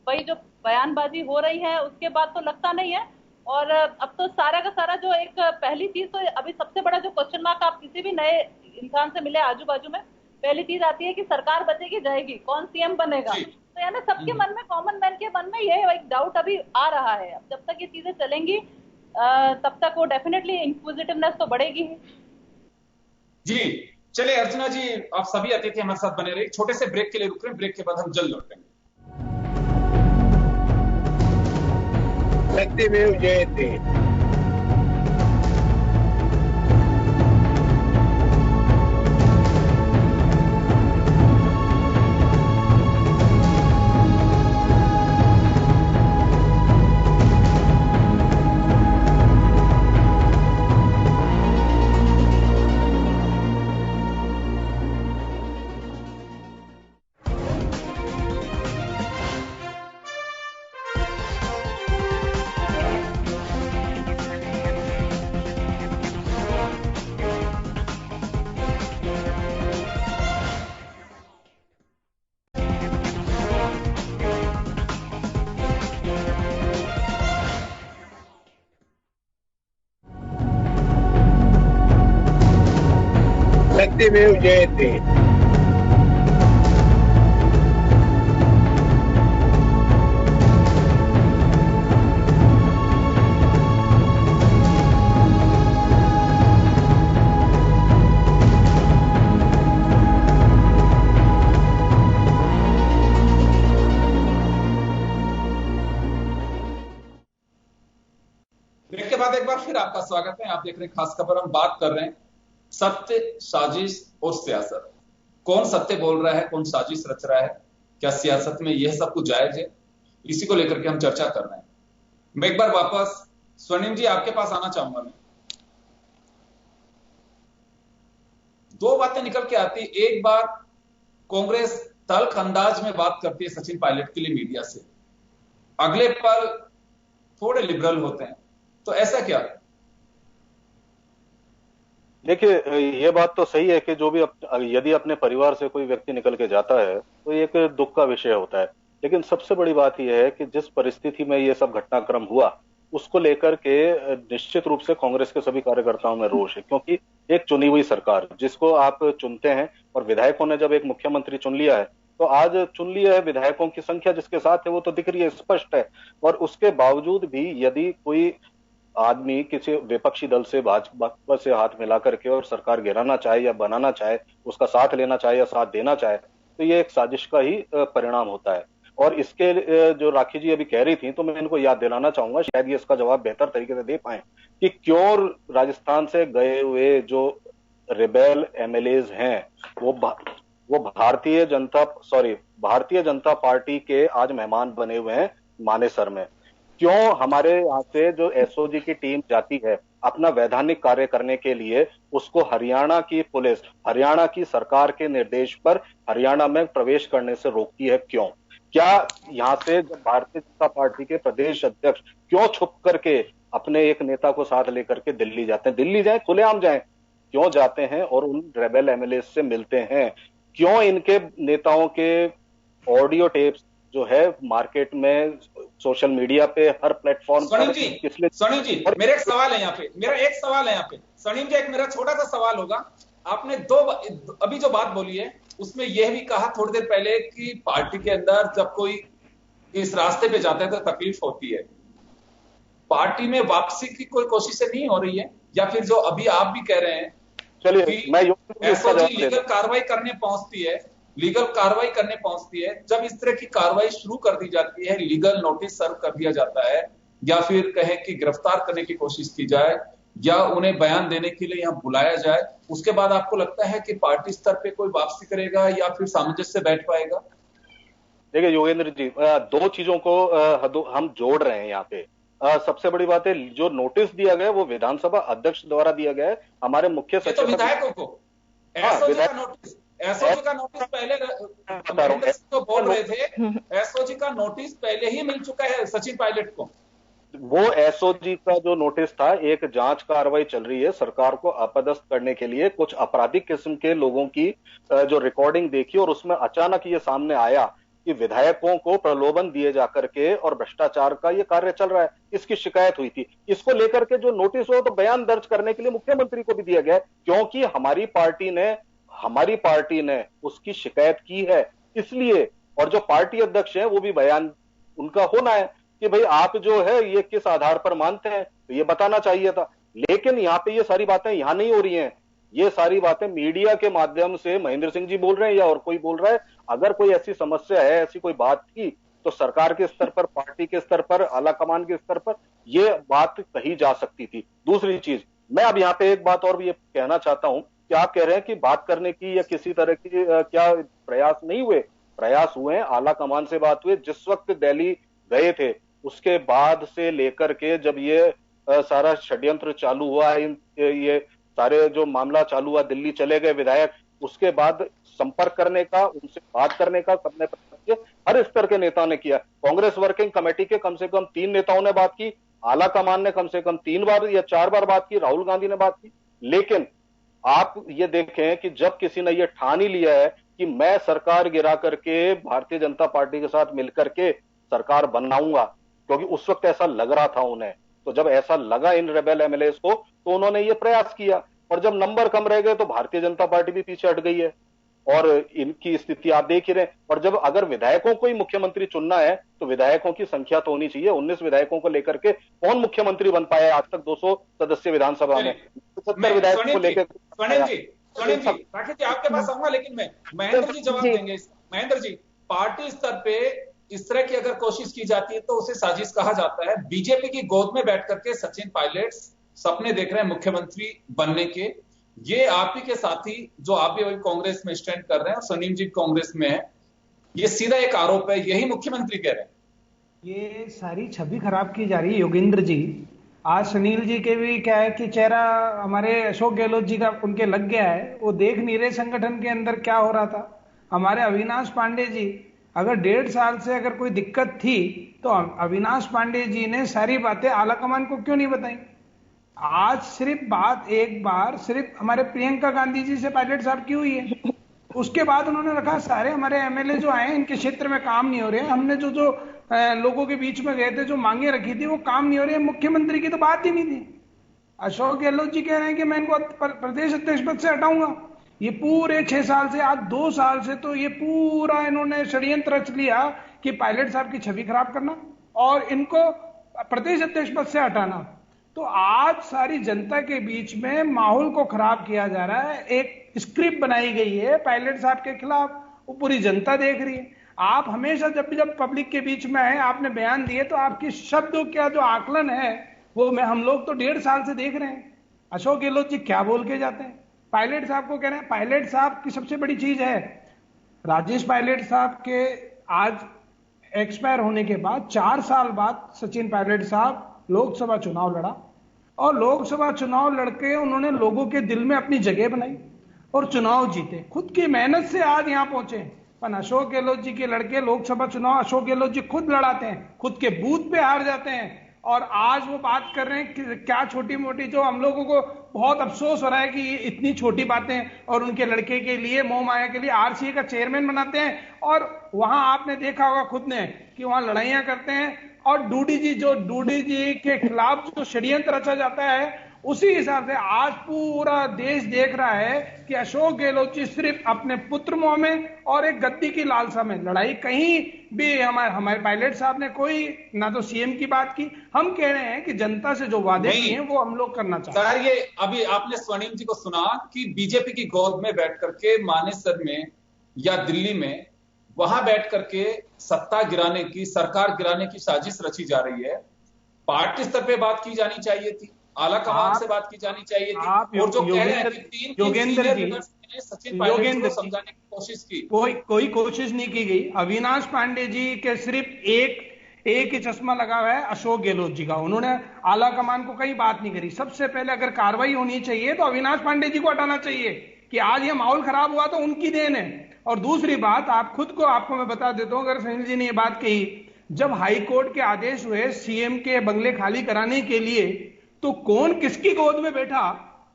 वही जो बयानबाजी हो रही है उसके बाद तो लगता नहीं है। और अब तो सारा का सारा जो एक पहली चीज तो अभी सबसे बड़ा जो क्वेश्चन मार्क आप किसी भी नए इंसान से मिले आजू बाजू में, पहली चीज आती है कि सरकार बचेगी जाएगी, कौन सीएम बनेगा। तो यानी सबके मन में, कॉमन मैन के मन में ये एक डाउट अभी आ रहा है। अब जब तक ये चीजें चलेंगी तब तक वो डेफिनेटली इंक्विजिटिवनेस तो बढ़ेगी ही। जी चलिए अर्चना जी, आप सभी अतिथि हमारे साथ बने रहे। छोटे से ब्रेक के लिए रुक रहे हैं, ब्रेक के बाद हम जल्द लौटेंगे। सत्यमेव जयते। सत्यमेव जयते। ब्रेक के बाद एक बार फिर आपका स्वागत है। आप देख रहे हैं खास खबर। हम बात कर रहे हैं सत्य, साजिश और सियासत। कौन सत्य बोल रहा है, कौन साजिश रच रहा है, क्या सियासत में यह सब कुछ जायज है, इसी को लेकर के हम चर्चा कर रहे हैं। मैं एक बार वापस स्वर्णिम जी आपके पास आना चाहूंगा। मैं दो बातें निकल के आती। एक बात, कांग्रेस तल्ख अंदाज में बात करती है सचिन पायलट के लिए मीडिया से, अगले पल थोड़े लिबरल होते हैं। तो ऐसा क्या? देखिए, ये बात तो सही है कि जो भी यदि अपने परिवार से कोई व्यक्ति निकल के जाता है तो ये एक दुख का विषय होता है। लेकिन सबसे बड़ी बात यह है कि जिस परिस्थिति में ये सब घटनाक्रम हुआ उसको लेकर के निश्चित रूप से कांग्रेस के सभी कार्यकर्ताओं में रोष है, क्योंकि एक चुनी हुई सरकार जिसको आप चुनते हैं, और विधायकों ने जब एक मुख्यमंत्री चुन लिया है तो आज चुन लिया है, विधायकों की संख्या जिसके साथ है वो तो दिख रही है, स्पष्ट है। और उसके बावजूद भी यदि कोई आदमी किसी विपक्षी दल से, भाजपा से हाथ मिला करके और सरकार गिराना चाहे या बनाना चाहे, उसका साथ लेना चाहे या साथ देना चाहे, तो ये एक साजिश का ही परिणाम होता है। और इसके जो राखी जी अभी कह रही थी, तो मैं इनको याद दिलाना चाहूंगा, शायद ये इसका जवाब बेहतर तरीके से दे पाए, कि क्यों राजस्थान से गए हुए जो रिबेल एमएलएज हैं वो भारतीय जनता पार्टी के आज मेहमान बने हुए हैं मानेसर में। क्यों हमारे यहाँ से जो एसओजी की टीम जाती है अपना वैधानिक कार्य करने के लिए उसको हरियाणा की पुलिस, हरियाणा की सरकार के निर्देश पर हरियाणा में प्रवेश करने से रोकती है? क्यों? क्या यहां से जब भारतीय जनता पार्टी के प्रदेश अध्यक्ष क्यों छुप करके अपने एक नेता को साथ लेकर के दिल्ली जाते हैं? दिल्ली जाए, खुलेआम जाए, क्यों जाते हैं और उन रेबेल एमएलए से मिलते हैं? क्यों इनके नेताओं के ऑडियो टेप्स जो है मार्केट में, सोशल मीडिया पे, हर प्लेटफॉर्म पर? स्वर्णिम जी, मेरा एक सवाल है यहाँ पे, स्वर्णिम जी, एक मेरा छोटा सा सवाल होगा। आपने अभी जो बात बोली है उसमें यह भी कहा थोड़ी देर पहले कि पार्टी के अंदर जब कोई इस रास्ते पे जाता है तो तकलीफ होती है। पार्टी में वापसी की कोई कोशिश नहीं हो रही है, या फिर जो अभी आप भी कह रहे हैं कि एसओजी लीगल कार्रवाई करने पहुंचती है, जब इस तरह की कार्रवाई शुरू कर दी जाती है, लीगल नोटिस सर्व कर दिया जाता है, या फिर कहें कि गिरफ्तार करने की कोशिश की जाए, या उन्हें बयान देने के लिए यहां बुलाया जाए, उसके बाद आपको लगता है कि पार्टी स्तर पे कोई वापसी करेगा या फिर सामंजस्य बैठ पाएगा? देखिए योगेंद्र जी, दो चीजों को हम जोड़ रहे हैं यहाँ पे। सबसे बड़ी बात है, जो नोटिस दिया गया वो विधानसभा अध्यक्ष द्वारा दिया गया है, हमारे मुख्य सचिव, तो विधायकों को एसओजी का नोटिस पहले महेंद्र सिंह तो बोल रहे थे, एसओजी का नोटिस पहले ही मिल चुका है सचिन पायलट को। वो एसओजी का जो नोटिस था, एक जांच कार्रवाई चल रही है सरकार को अपदस्थ करने के लिए, कुछ आपराधिक किस्म के लोगों की जो रिकॉर्डिंग देखी और उसमें अचानक ये सामने आया कि विधायकों को प्रलोभन दिए जाकर के और भ्रष्टाचार का ये कार्य चल रहा है, इसकी शिकायत हुई थी। इसको लेकर के जो नोटिस हो तो बयान दर्ज करने के लिए मुख्यमंत्री को भी दिया गया, क्योंकि हमारी पार्टी ने उसकी शिकायत की है इसलिए। और जो पार्टी अध्यक्ष है वो भी बयान उनका होना है कि भाई आप जो है ये किस आधार पर मानते हैं, तो ये बताना चाहिए था। लेकिन यहाँ पे ये सारी बातें यहां नहीं हो रही हैं, ये सारी बातें मीडिया के माध्यम से महेंद्र सिंह जी बोल रहे हैं या और कोई बोल रहा है। अगर कोई ऐसी समस्या है, ऐसी कोई बात थी, तो सरकार के स्तर पर, पार्टी के स्तर पर, आला कमान के स्तर पर ये बात कही जा सकती थी। दूसरी चीज, मैं अब यहाँ पे एक बात और भी ये कहना चाहता हूं कि आप कह रहे हैं कि बात करने की या किसी तरह की क्या प्रयास नहीं हुए? प्रयास हुए, आला कमान से बात हुई। जिस वक्त दिल्ली गए थे उसके बाद से लेकर के जब ये सारा षड्यंत्र चालू हुआ है, ये सारे जो मामला चालू हुआ, दिल्ली चले गए विधायक, उसके बाद संपर्क करने का, उनसे बात करने का सबने हर स्तर के नेताओं ने किया। कांग्रेस वर्किंग कमेटी के कम से कम 3 नेताओं ने बात की, आला कमान ने कम से कम 3 बार या 4 बार बात की, राहुल गांधी ने बात की। लेकिन आप ये देखें कि जब किसी ने ये ठान ही लिया है कि मैं सरकार गिरा करके भारतीय जनता पार्टी के साथ मिलकर के सरकार बनाऊंगा, क्योंकि उस वक्त ऐसा लग रहा था उन्हें, तो जब ऐसा लगा इन रेबेल एमएलए को तो उन्होंने ये प्रयास किया। और जब नंबर कम रह गए तो भारतीय जनता पार्टी भी पीछे हट गई है, और इनकी स्थिति आप देख ही रहे हैं। और जब अगर विधायकों को ही मुख्यमंत्री चुनना है तो विधायकों की संख्या तो होनी चाहिए। 19 विधायकों को लेकर के कौन मुख्यमंत्री बन पाया आज तक? 200 सदस्य विधानसभा में 75 विधायकों को लेकर। स्वर्णिम जी, राकेश जी आपके पास आऊंगा, लेकिन मैं महेंद्र जी जवाब देंगे। महेंद्र जी, पार्टी स्तर पे इस तरह की अगर कोशिश की जाती है तो उसे साजिश कहा जाता है। बीजेपी की गोद में बैठ करके सचिन पायलट सपने देख रहे हैं मुख्यमंत्री बनने के। ये आप ही के साथी जो आप भी अभी कांग्रेस में स्टैंड कर रहे हैं और सनीम जी कांग्रेस में है, ये सीधा एक आरोप है, यही मुख्यमंत्री कह रहे हैं। ये सारी छवि खराब की जा रही है योगेंद्र जी। आज सुनील जी के भी क्या है कि चेहरा हमारे अशोक गहलोत जी का उनके लग गया है, वो देख नहीं रहे संगठन के अंदर क्या हो रहा था। हमारे अविनाश पांडे जी, अगर 1.5 साल से अगर कोई दिक्कत थी तो अविनाश पांडे जी ने सारी बातें आलाकमान को क्यों नहीं बताई? आज सिर्फ बात एक बार सिर्फ हमारे प्रियंका गांधी जी से पायलट साहब की हुई है, उसके बाद उन्होंने रखा सारे हमारे एमएलए जो आए इनके क्षेत्र में काम नहीं हो रहे, हमने जो लोगों के बीच में गए थे, जो मांगे रखी थी वो काम नहीं हो रही है। मुख्यमंत्री की तो बात ही नहीं थी। अशोक गहलोत जी कह रहे हैं कि मैं इनको प्रदेश अध्यक्ष पद से हटाऊंगा। ये पूरे 6 साल से, आज 2 साल से तो ये पूरा इन्होंने षड्यंत्र रच लिया कि पायलट साहब की छवि खराब करना और इनको प्रदेश अध्यक्ष पद से हटाना। तो आज सारी जनता के बीच में माहौल को खराब किया जा रहा है। एक स्क्रिप्ट बनाई गई है पायलट साहब के खिलाफ, वो पूरी जनता देख रही है। आप हमेशा जब पब्लिक के बीच में आए, आपने बयान दिए, तो आपकी शब्दों का जो आकलन है वो हम लोग तो 1.5 साल से देख रहे हैं। अशोक गहलोत जी क्या बोल के जाते हैं, पायलट साहब को कह रहे हैं। पायलट साहब की सबसे बड़ी चीज है, राजेश पायलट साहब के आज एक्सपायर होने के बाद 4 साल बाद सचिन पायलट साहब लोकसभा चुनाव लड़ा। और लोकसभा चुनाव लड़के उन्होंने लोगों के दिल में अपनी जगह बनाई और चुनाव जीते, खुद की मेहनत से आज यहां पहुंचे। पर अशोक गहलोत जी के लड़के लोकसभा चुनाव अशोक गहलोत जी खुद लड़ाते हैं, खुद के बूथ पे हार जाते हैं, और आज वो बात कर रहे हैं कि क्या छोटी मोटी, जो हम लोगों को बहुत अफसोस हो रहा है कि ये इतनी छोटी बातें और उनके लड़के के लिए, मोह माया के लिए आरसीए का चेयरमैन बनाते हैं। और वहां आपने देखा होगा खुद ने कि वहां लड़ाइयां करते हैं, और डूडी जी के खिलाफ जो षड्यंत्र रचा जाता है, उसी हिसाब से आज पूरा देश देख रहा है कि अशोक गहलोत जी सिर्फ अपने पुत्र मोह में और एक गद्दी की लालसा में लड़ाई, कहीं भी हमारे पायलट साहब ने कोई ना तो सीएम की बात की। हम कह रहे हैं कि जनता से जो वादे किए हैं वो हम लोग करना चाहते हैं। सर, ये अभी आपने स्वर्णिम जी को सुना कि बीजेपी की गोद में बैठ करके मानेसर में या दिल्ली में वहां बैठ करके सत्ता गिराने की, सरकार गिराने की साजिश रची जा रही है। पार्टी स्तर पे बात की जानी चाहिए थी, आला कमान से बात की जानी चाहिए थी, और जो कह रहे हैं कि योगेंद्र जी ने सचिन पायलट को समझाने की कोशिश की, कोई कोशिश नहीं की गई। अविनाश पांडे जी के सिर्फ एक ही चश्मा लगा हुआ है अशोक गहलोत जी का, उन्होंने आला कमान को कहीं बात नहीं करी। सबसे पहले अगर कार्रवाई होनी चाहिए तो अविनाश पांडे जी को हटाना चाहिए कि आज ये माहौल खराब हुआ तो उनकी देन है। और दूसरी बात, आपको मैं बता देता हूं, अगर सुनील जी ने ये बात कही, जब हाई कोर्ट के आदेश हुए सीएम के बंगले खाली कराने के लिए, तो कौन किसकी गोद में बैठा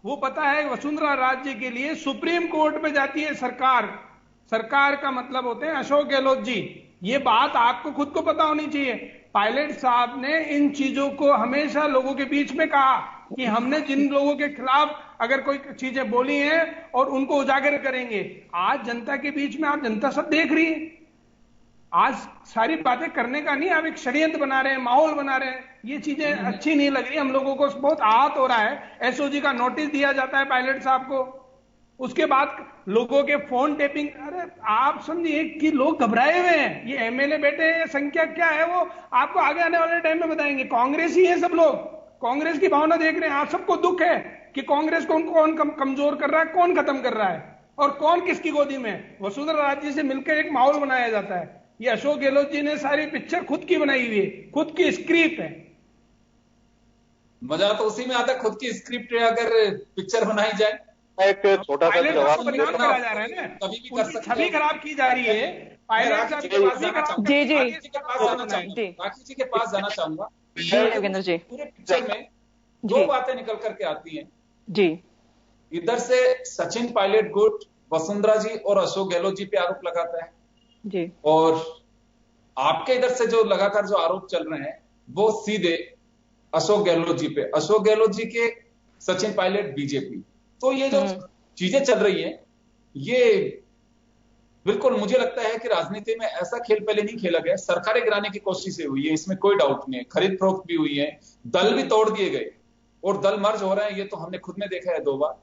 वो पता है। वसुंधरा राजे के लिए सुप्रीम कोर्ट में जाती है सरकार का मतलब होते हैं अशोक गहलोत जी। ये बात आपको खुद को पता होनी चाहिए। पायलट साहब ने इन चीजों को हमेशा लोगों के बीच में कहा कि हमने जिन लोगों के खिलाफ अगर कोई चीजें बोली हैं और उनको उजागर करेंगे। आज जनता के बीच में आप जनता सब देख रही है, आज सारी बातें करने का नहीं, आप एक षड्यंत्र बना रहे हैं, माहौल बना रहे हैं, ये चीजें अच्छी नहीं लग रही। हम लोगों को बहुत आहत हो रहा है। एसओजी का नोटिस दिया जाता है पायलट साहब को, उसके बाद लोगों के फोन टेपिंग। अरे आप समझिए कि लोग घबराए हुए हैं। ये एमएलए बैठे हैं, संख्या क्या है वो आपको आगे आने वाले टाइम में बताएंगे। कांग्रेस ही है सब लोग, कांग्रेस की भावना देख रहे हैं। आप सबको दुख है कि कांग्रेस को कौन कमजोर कर रहा है, कौन खत्म कर रहा है, और कौन किसकी गोदी में। वसुंधरा राजे से मिलकर एक माहौल बनाया जाता है। ये अशोक गहलोत जी ने सारी पिक्चर खुद की बनाई हुई है, खुद की स्क्रिप्ट है। मजा तो उसी में आता है, खुद की स्क्रिप्ट अगर पिक्चर बनाई जाए। एक छोटा सा जवाब कभी भी कर सकते, छवि खराब की जा रही है। राखी जी के पास जाना चाहूंगा। पूरे पिक्चर में दो बातें निकल करके आती हैं जी। इधर से सचिन पायलट गुट वसुंधरा जी और अशोक गहलोत जी पे आरोप लगाता है जी, और आपके इधर से जो लगातार जो आरोप चल रहे हैं वो सीधे अशोक गहलोत जी पे, अशोक गहलोत जी के सचिन पायलट बीजेपी। तो ये जो चीजें चल रही हैं, ये बिल्कुल मुझे लगता है कि राजनीति में ऐसा खेल पहले नहीं खेला गया। सरकारें गिराने की कोशिशें हुई है, इसमें कोई डाउट नहीं है, खरीद फरोख्त भी हुई है, दल भी तोड़ दिए गए और दल मर्ज हो रहे हैं, ये तो हमने खुद ने देखा है 2 बार।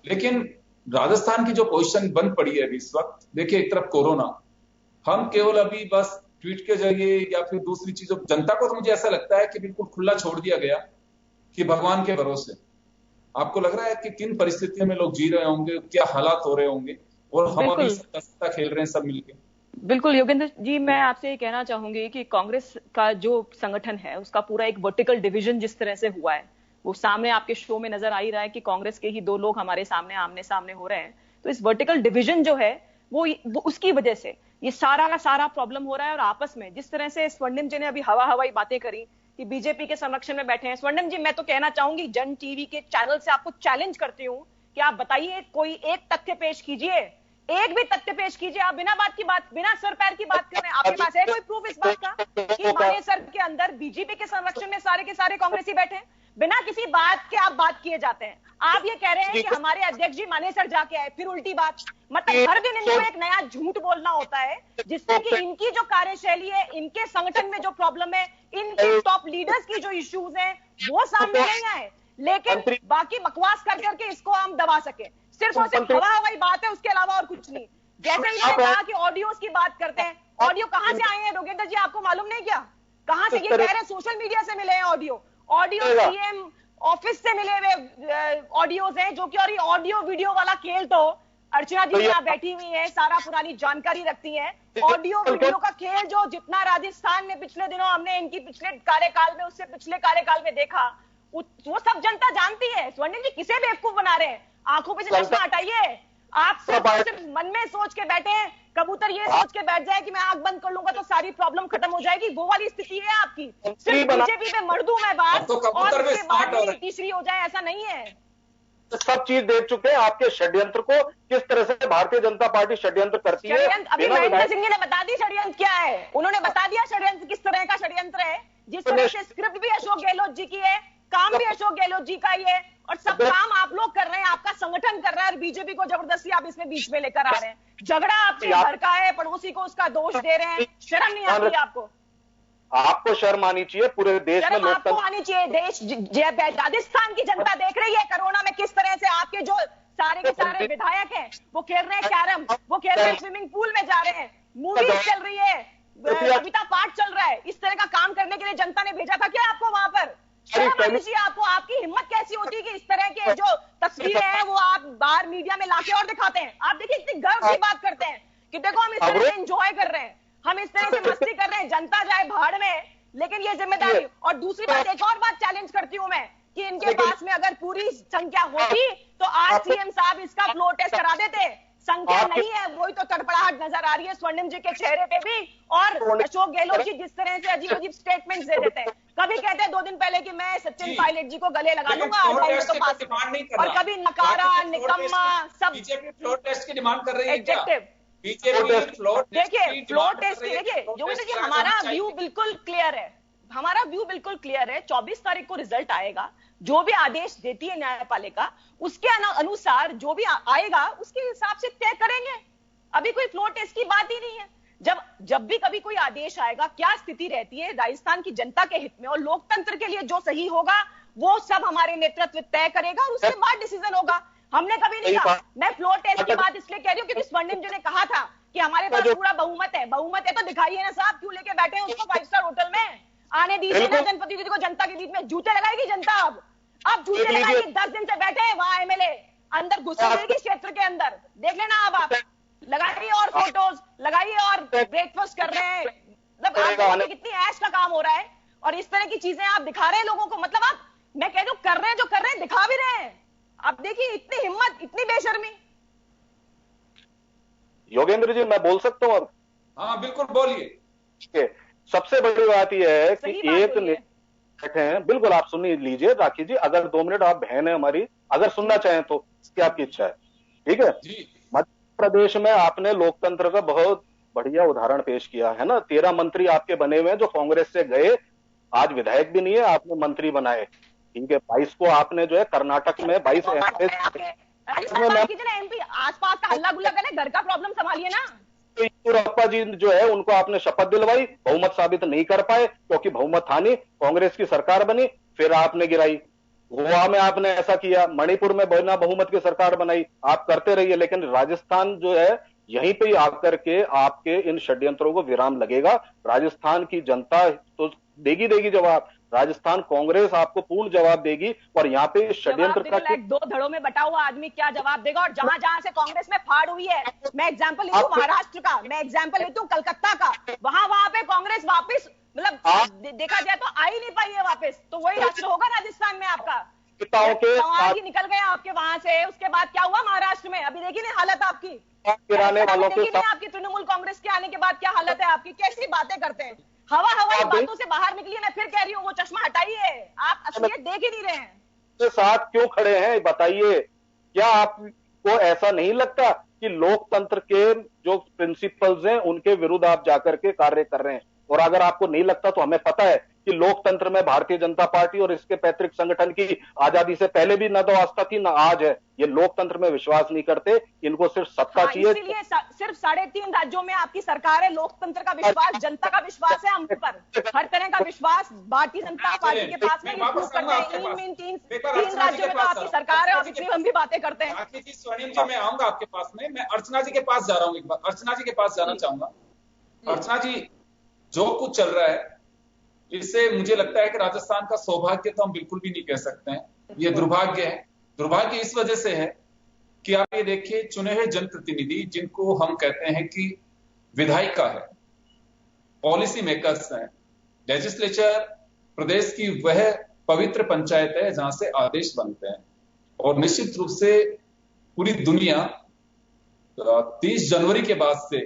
लेकिन राजस्थान की जो पोजीशन बन पड़ी है अभी इस वक्त, देखिए एक तरफ कोरोना, हम केवल अभी बस ट्वीट के जरिए या फिर दूसरी चीजों, जनता को तो मुझे ऐसा लगता है कि बिल्कुल खुला छोड़ दिया गया कि भगवान के भरोसे। आपको लग रहा है कि किन परिस्थितियों में लोग जी रहे होंगे, क्या हालात हो रहे होंगे, और हम अभी सत्ता खेल रहे हैं सब मिलके। बिल्कुल योगेंद्र जी, मैं आपसे ये कहना चाहूंगी कि कांग्रेस का जो संगठन है उसका पूरा एक वर्टिकल डिवीजन जिस तरह से हुआ है, वो सामने आपके शो में नजर आ ही रहा है कि कांग्रेस के ही 2 लोग हमारे सामने आमने सामने हो रहे हैं। तो इस वर्टिकल डिवीजन जो है वो उसकी वजह से ये सारा का सारा प्रॉब्लम हो रहा है। और आपस में जिस तरह से स्वर्णिम जी ने अभी हवाई बातें करी कि बीजेपी के संरक्षण में बैठे हैं, स्वर्णिम जी मैं तो कहना चाहूंगी जन टीवी के चैनल से आपको चैलेंज करती हूँ कि आप बताइए, कोई एक तथ्य पेश कीजिए, एक भी तथ्य पेश कीजिए। आप बिना सर पैर की बात कर रहे हैं, आपके पास है कोई प्रूफ इस बात का कि मानेसर के अंदर बीजेपी के संरक्षण में सारे के सारे कांग्रेसी बैठे हैं? बिना किसी बात के आप बात किए जाते हैं। आप ये कह रहे हैं कि हमारे अध्यक्ष जी मानेसर जाके आए, फिर उल्टी बात। मतलब हर दिन इनको एक नया झूठ बोलना होता है जिससे कि इनकी जो कार्यशैली है, इनके संगठन में जो प्रॉब्लम है, इनके टॉप लीडर्स की जो इश्यूज हैं वो सामने नहीं आए, लेकिन बाकी बकवास कर करके इसको हम दबा सके। सिर्फ और सिर्फ हवाई बात है, उसके अलावा और कुछ नहीं। जैसे इन्होंने कहा कि ऑडियोज की बात करते हैं, ऑडियो कहां से आए हैं योगेंद्र जी, आपको मालूम नहीं क्या? कहां से? ये कह रहे हैं सोशल मीडिया से मिले हैं ऑडियो सीएम ऑफिस से मिले हुए ऑडियोज हैं, जो कि और ये ऑडियो वीडियो वाला खेल तो अर्चना जी यहाँ बैठी हुई है, सारा पुरानी जानकारी रखती है। ऑडियो वीडियो का खेल जो जितना राजस्थान में पिछले दिनों हमने इनकी पिछले कार्यकाल में, उससे पिछले कार्यकाल में देखा, वो सब जनता जानती है। स्वर्णिम जी किसे बेवकूफ बना रहे हैं? आंखों पे से चश्मा हटाइए। आप सिर्फ मन में सोच के बैठे हैं, कबूतर ये सोच के बैठ जाए कि मैं आंख बंद कर लूंगा तो सारी प्रॉब्लम खत्म हो जाएगी। वो वाली स्थिति है आपकी। सिर्फ बीजेपी पे मर दूं मैं बात और उसके बाद ही तीसरी हो जाए, ऐसा नहीं है। सब चीज देख चुके हैं आपके षड्यंत्र को, किस तरह से भारतीय जनता पार्टी षड्यंत्र करती है। अभी महेंद्र सिंह जी ने बता दी षड्यंत्र क्या है, उन्होंने बता दिया षड्यंत्र किस तरह का षड्यंत्र है। जिस तरह से स्क्रिप्ट भी अशोक गहलोत जी की है, काम भी अशोक गहलोत जी का ही है, और सब काम आप लोग कर रहे हैं, आपका संगठन कर रहा है, और बीजेपी को जबरदस्ती आप इसमें बीच में लेकर आ रहे हैं। झगड़ा आपके घर का है, पड़ोसी को उसका दोष दे रहे हैं। शर्म नहीं आती आपको? आपको शर्म आनी चाहिए। पूरे देश में आपको आनी चाहिए। देश राजस्थान की जनता देख रही है कोरोना में किस तरह से आपके जो सारे के सारे विधायक हैं वो खेल रहे हैं कैरम, वो खेल रहे हैं स्विमिंग पूल में जा रहे हैं, मूवीज चल रही है, कविता पाठ चल रहा है। इस तरह का काम करने के लिए जनता ने भेजा था क्या आपको वहां पर? शर्म आनी चाहिए आपको। आपकी हिम्मत कैसी होती है कि इस तरह के जो तस्वीरें हैं वो आप बाहर मीडिया में लाके और दिखाते हैं? आप देखिए इतनी गर्व की बात करते हैं कि देखो हम इस तरह से एंजॉय कर रहे हैं, हम इस तरह से मस्ती कर रहे हैं, जनता जाए भाड़ में, लेकिन ये जिम्मेदारी। और दूसरी बात, एक और बात चैलेंज करती हूं मैं कि इनके पास में अगर पूरी संख्या होती तो आज सीएम साहब इसका फ्लोर टेस्ट करा देते। संख्या नहीं है, वही तो तड़पड़ाहट नजर आ रही है स्वर्णिम जी के चेहरे पे भी, और अशोक गहलोत जी जिस तरह से अजीब अजीब स्टेटमेंट्स दे देते हैं। कभी कहते हैं 2 दिन पहले कि मैं सचिन पायलट जी को गले लगा दूंगा, और कभी नकारा, निकम्मा, सब बीजेपी फ्लोर टेस्ट की डिमांड कर रही है। एडजेक्टिव देखिए, फ्लोर टेस्ट देखिए योगेंद्र जी, हमारा व्यू बिल्कुल क्लियर है। हमारा व्यू बिल्कुल क्लियर है। 24 तारीख को रिजल्ट आएगा, जो भी आदेश देती है न्यायपालिका उसके अनुसार जो भी आएगा उसके हिसाब से तय करेंगे। अभी कोई फ्लोर टेस्ट की बात ही नहीं है। जब भी कभी कोई आदेश आएगा, क्या स्थिति रहती है राजस्थान की जनता के हित में और लोकतंत्र के लिए जो सही होगा वो सब हमारे नेतृत्व तय करेगा, और उसके बाद डिसीजन होगा। हमने कभी नहीं कहा। मैं फ्लोर टेस्ट की बात इसलिए कह रही हूँ क्योंकि स्वर्णिम जी ने कहा था कि हमारे पास पूरा बहुमत है। बहुमत है तो दिखाइए ना साहब, क्यों लेके बैठे हैं उसको 5 स्टार होटल में? आने दीजिए ना जनपति दीदी को जनता के बीच में। जूते लगाएगी जनता अब जूते लगाएगी। 10 दिन से बैठे हैं वहां एमएलए, अंदर घुसे हुए क्षेत्र के अंदर। देख लेना अब आप लगाइए और फोटोज लगाइए और ब्रेकफास्ट कर रहे हैं। मतलब कितनी ऐश का काम हो रहा है, और इस तरह की चीजें आप दिखा रहे हैं लोगों को। मतलब आप, मैं कह दूं, कर रहे हैं जो कर रहे हैं, दिखा भी रहे हैं। अब देखिए इतनी हिम्मत, इतनी बेशर्मी। योगेंद्र जी मैं बोल सकता हूँ अब? हाँ बिल्कुल बोलिए। सबसे बड़ी बात यह है कि एक बैठे हैं, बिल्कुल आप सुन लीजिए राखी जी, अगर 2 मिनट आप बहन है हमारी, अगर सुनना चाहें तो इसकी आपकी इच्छा है, ठीक है? मध्य प्रदेश में आपने लोकतंत्र का बहुत बढ़िया उदाहरण पेश किया है ना। 13 मंत्री आपके बने हुए हैं जो कांग्रेस से गए, आज विधायक भी नहीं है, आपने मंत्री बनाए, ठीक है? 22 को आपने जो है कर्नाटक में 22 एमपी आसपास का हल्ला गुल्ला करे, घर का प्रॉब्लम संभालिए ना। तो येदियुरप्पा जी जो है उनको आपने शपथ दिलवाई, बहुमत साबित नहीं कर पाए क्योंकि बहुमत था नहीं, कांग्रेस की सरकार बनी, फिर आपने गिराई। गोवा में आपने ऐसा किया, मणिपुर में बिना बहुमत की सरकार बनाई, आप करते रहिए। लेकिन राजस्थान जो है यहीं पे आकर के आपके इन षड्यंत्रों को विराम लगेगा। राजस्थान की जनता तो देगी जवाब, राजस्थान कांग्रेस आपको पूर्ण जवाब देगी। और यहाँ पे षड्यंत्र का 2 धड़ों में बटा हुआ आदमी क्या जवाब देगा? और जहां जहां से कांग्रेस में फाड़ हुई है, मैं एग्जांपल लेती हूँ महाराष्ट्र का, मैं एग्जांपल लेती हूँ कलकत्ता का, वहां पे कांग्रेस वापस, मतलब देखा जाए तो आ ही नहीं पाई है वापस। तो वही राष्ट्र होगा राजस्थान में आपका। निकल गए आपके वहां से, उसके बाद क्या हुआ महाराष्ट्र में? अभी देखिए ना हालत आपकी, गिराने वालों के साथ आपकी तृणमूल कांग्रेस के आने के बाद क्या हालत है आपकी? कैसी बातें करते हैं, हवाई बातों से बाहर निकलिए। मैं फिर कह रही हूँ वो चश्मा हटाइए, आप असलियत देख ही नहीं रहे हैं। साथ क्यों खड़े हैं बताइए? क्या आपको ऐसा नहीं लगता कि लोकतंत्र के जो प्रिंसिपल्स हैं उनके विरुद्ध आप जाकर के कार्य कर रहे हैं? और अगर आपको नहीं लगता तो हमें पता है कि लोकतंत्र में भारतीय जनता पार्टी और इसके पैतृक संगठन की आजादी से पहले भी न तो आस्था थी न आज है। ये लोकतंत्र में विश्वास नहीं करते, इनको सिर्फ सत्ता चाहिए। इसीलिए सिर्फ 3.5 राज्यों में आपकी सरकार है। लोकतंत्र का विश्वास, जनता का विश्वास है हम पर, हर तरह का विश्वास भारतीय जनता पार्टी के पास में। 3 राज्यों में तो आपकी सरकार है, और इतनी लंबी बातें करते हैं। स्वर्णिम जी मैं आऊंगा आपके पास में, मैं अर्चना जी के पास जा रहा हूँ, एक बार अर्चना जी के पास जाना चाहूंगा। अर्चना जी, जो कुछ चल रहा है इससे मुझे लगता है कि राजस्थान का सौभाग्य तो हम बिल्कुल भी नहीं कह सकते हैं, ये दुर्भाग्य है। दुर्भाग्य इस वजह से है कि आप ये देखिए, चुने हुए जनप्रतिनिधि जिनको हम कहते हैं कि विधायिका है, पॉलिसी मेकर्स हैं, लेजिस्लेचर प्रदेश की वह पवित्र पंचायत है जहां से आदेश बनते हैं। और निश्चित रूप से पूरी दुनिया 30 जनवरी के बाद से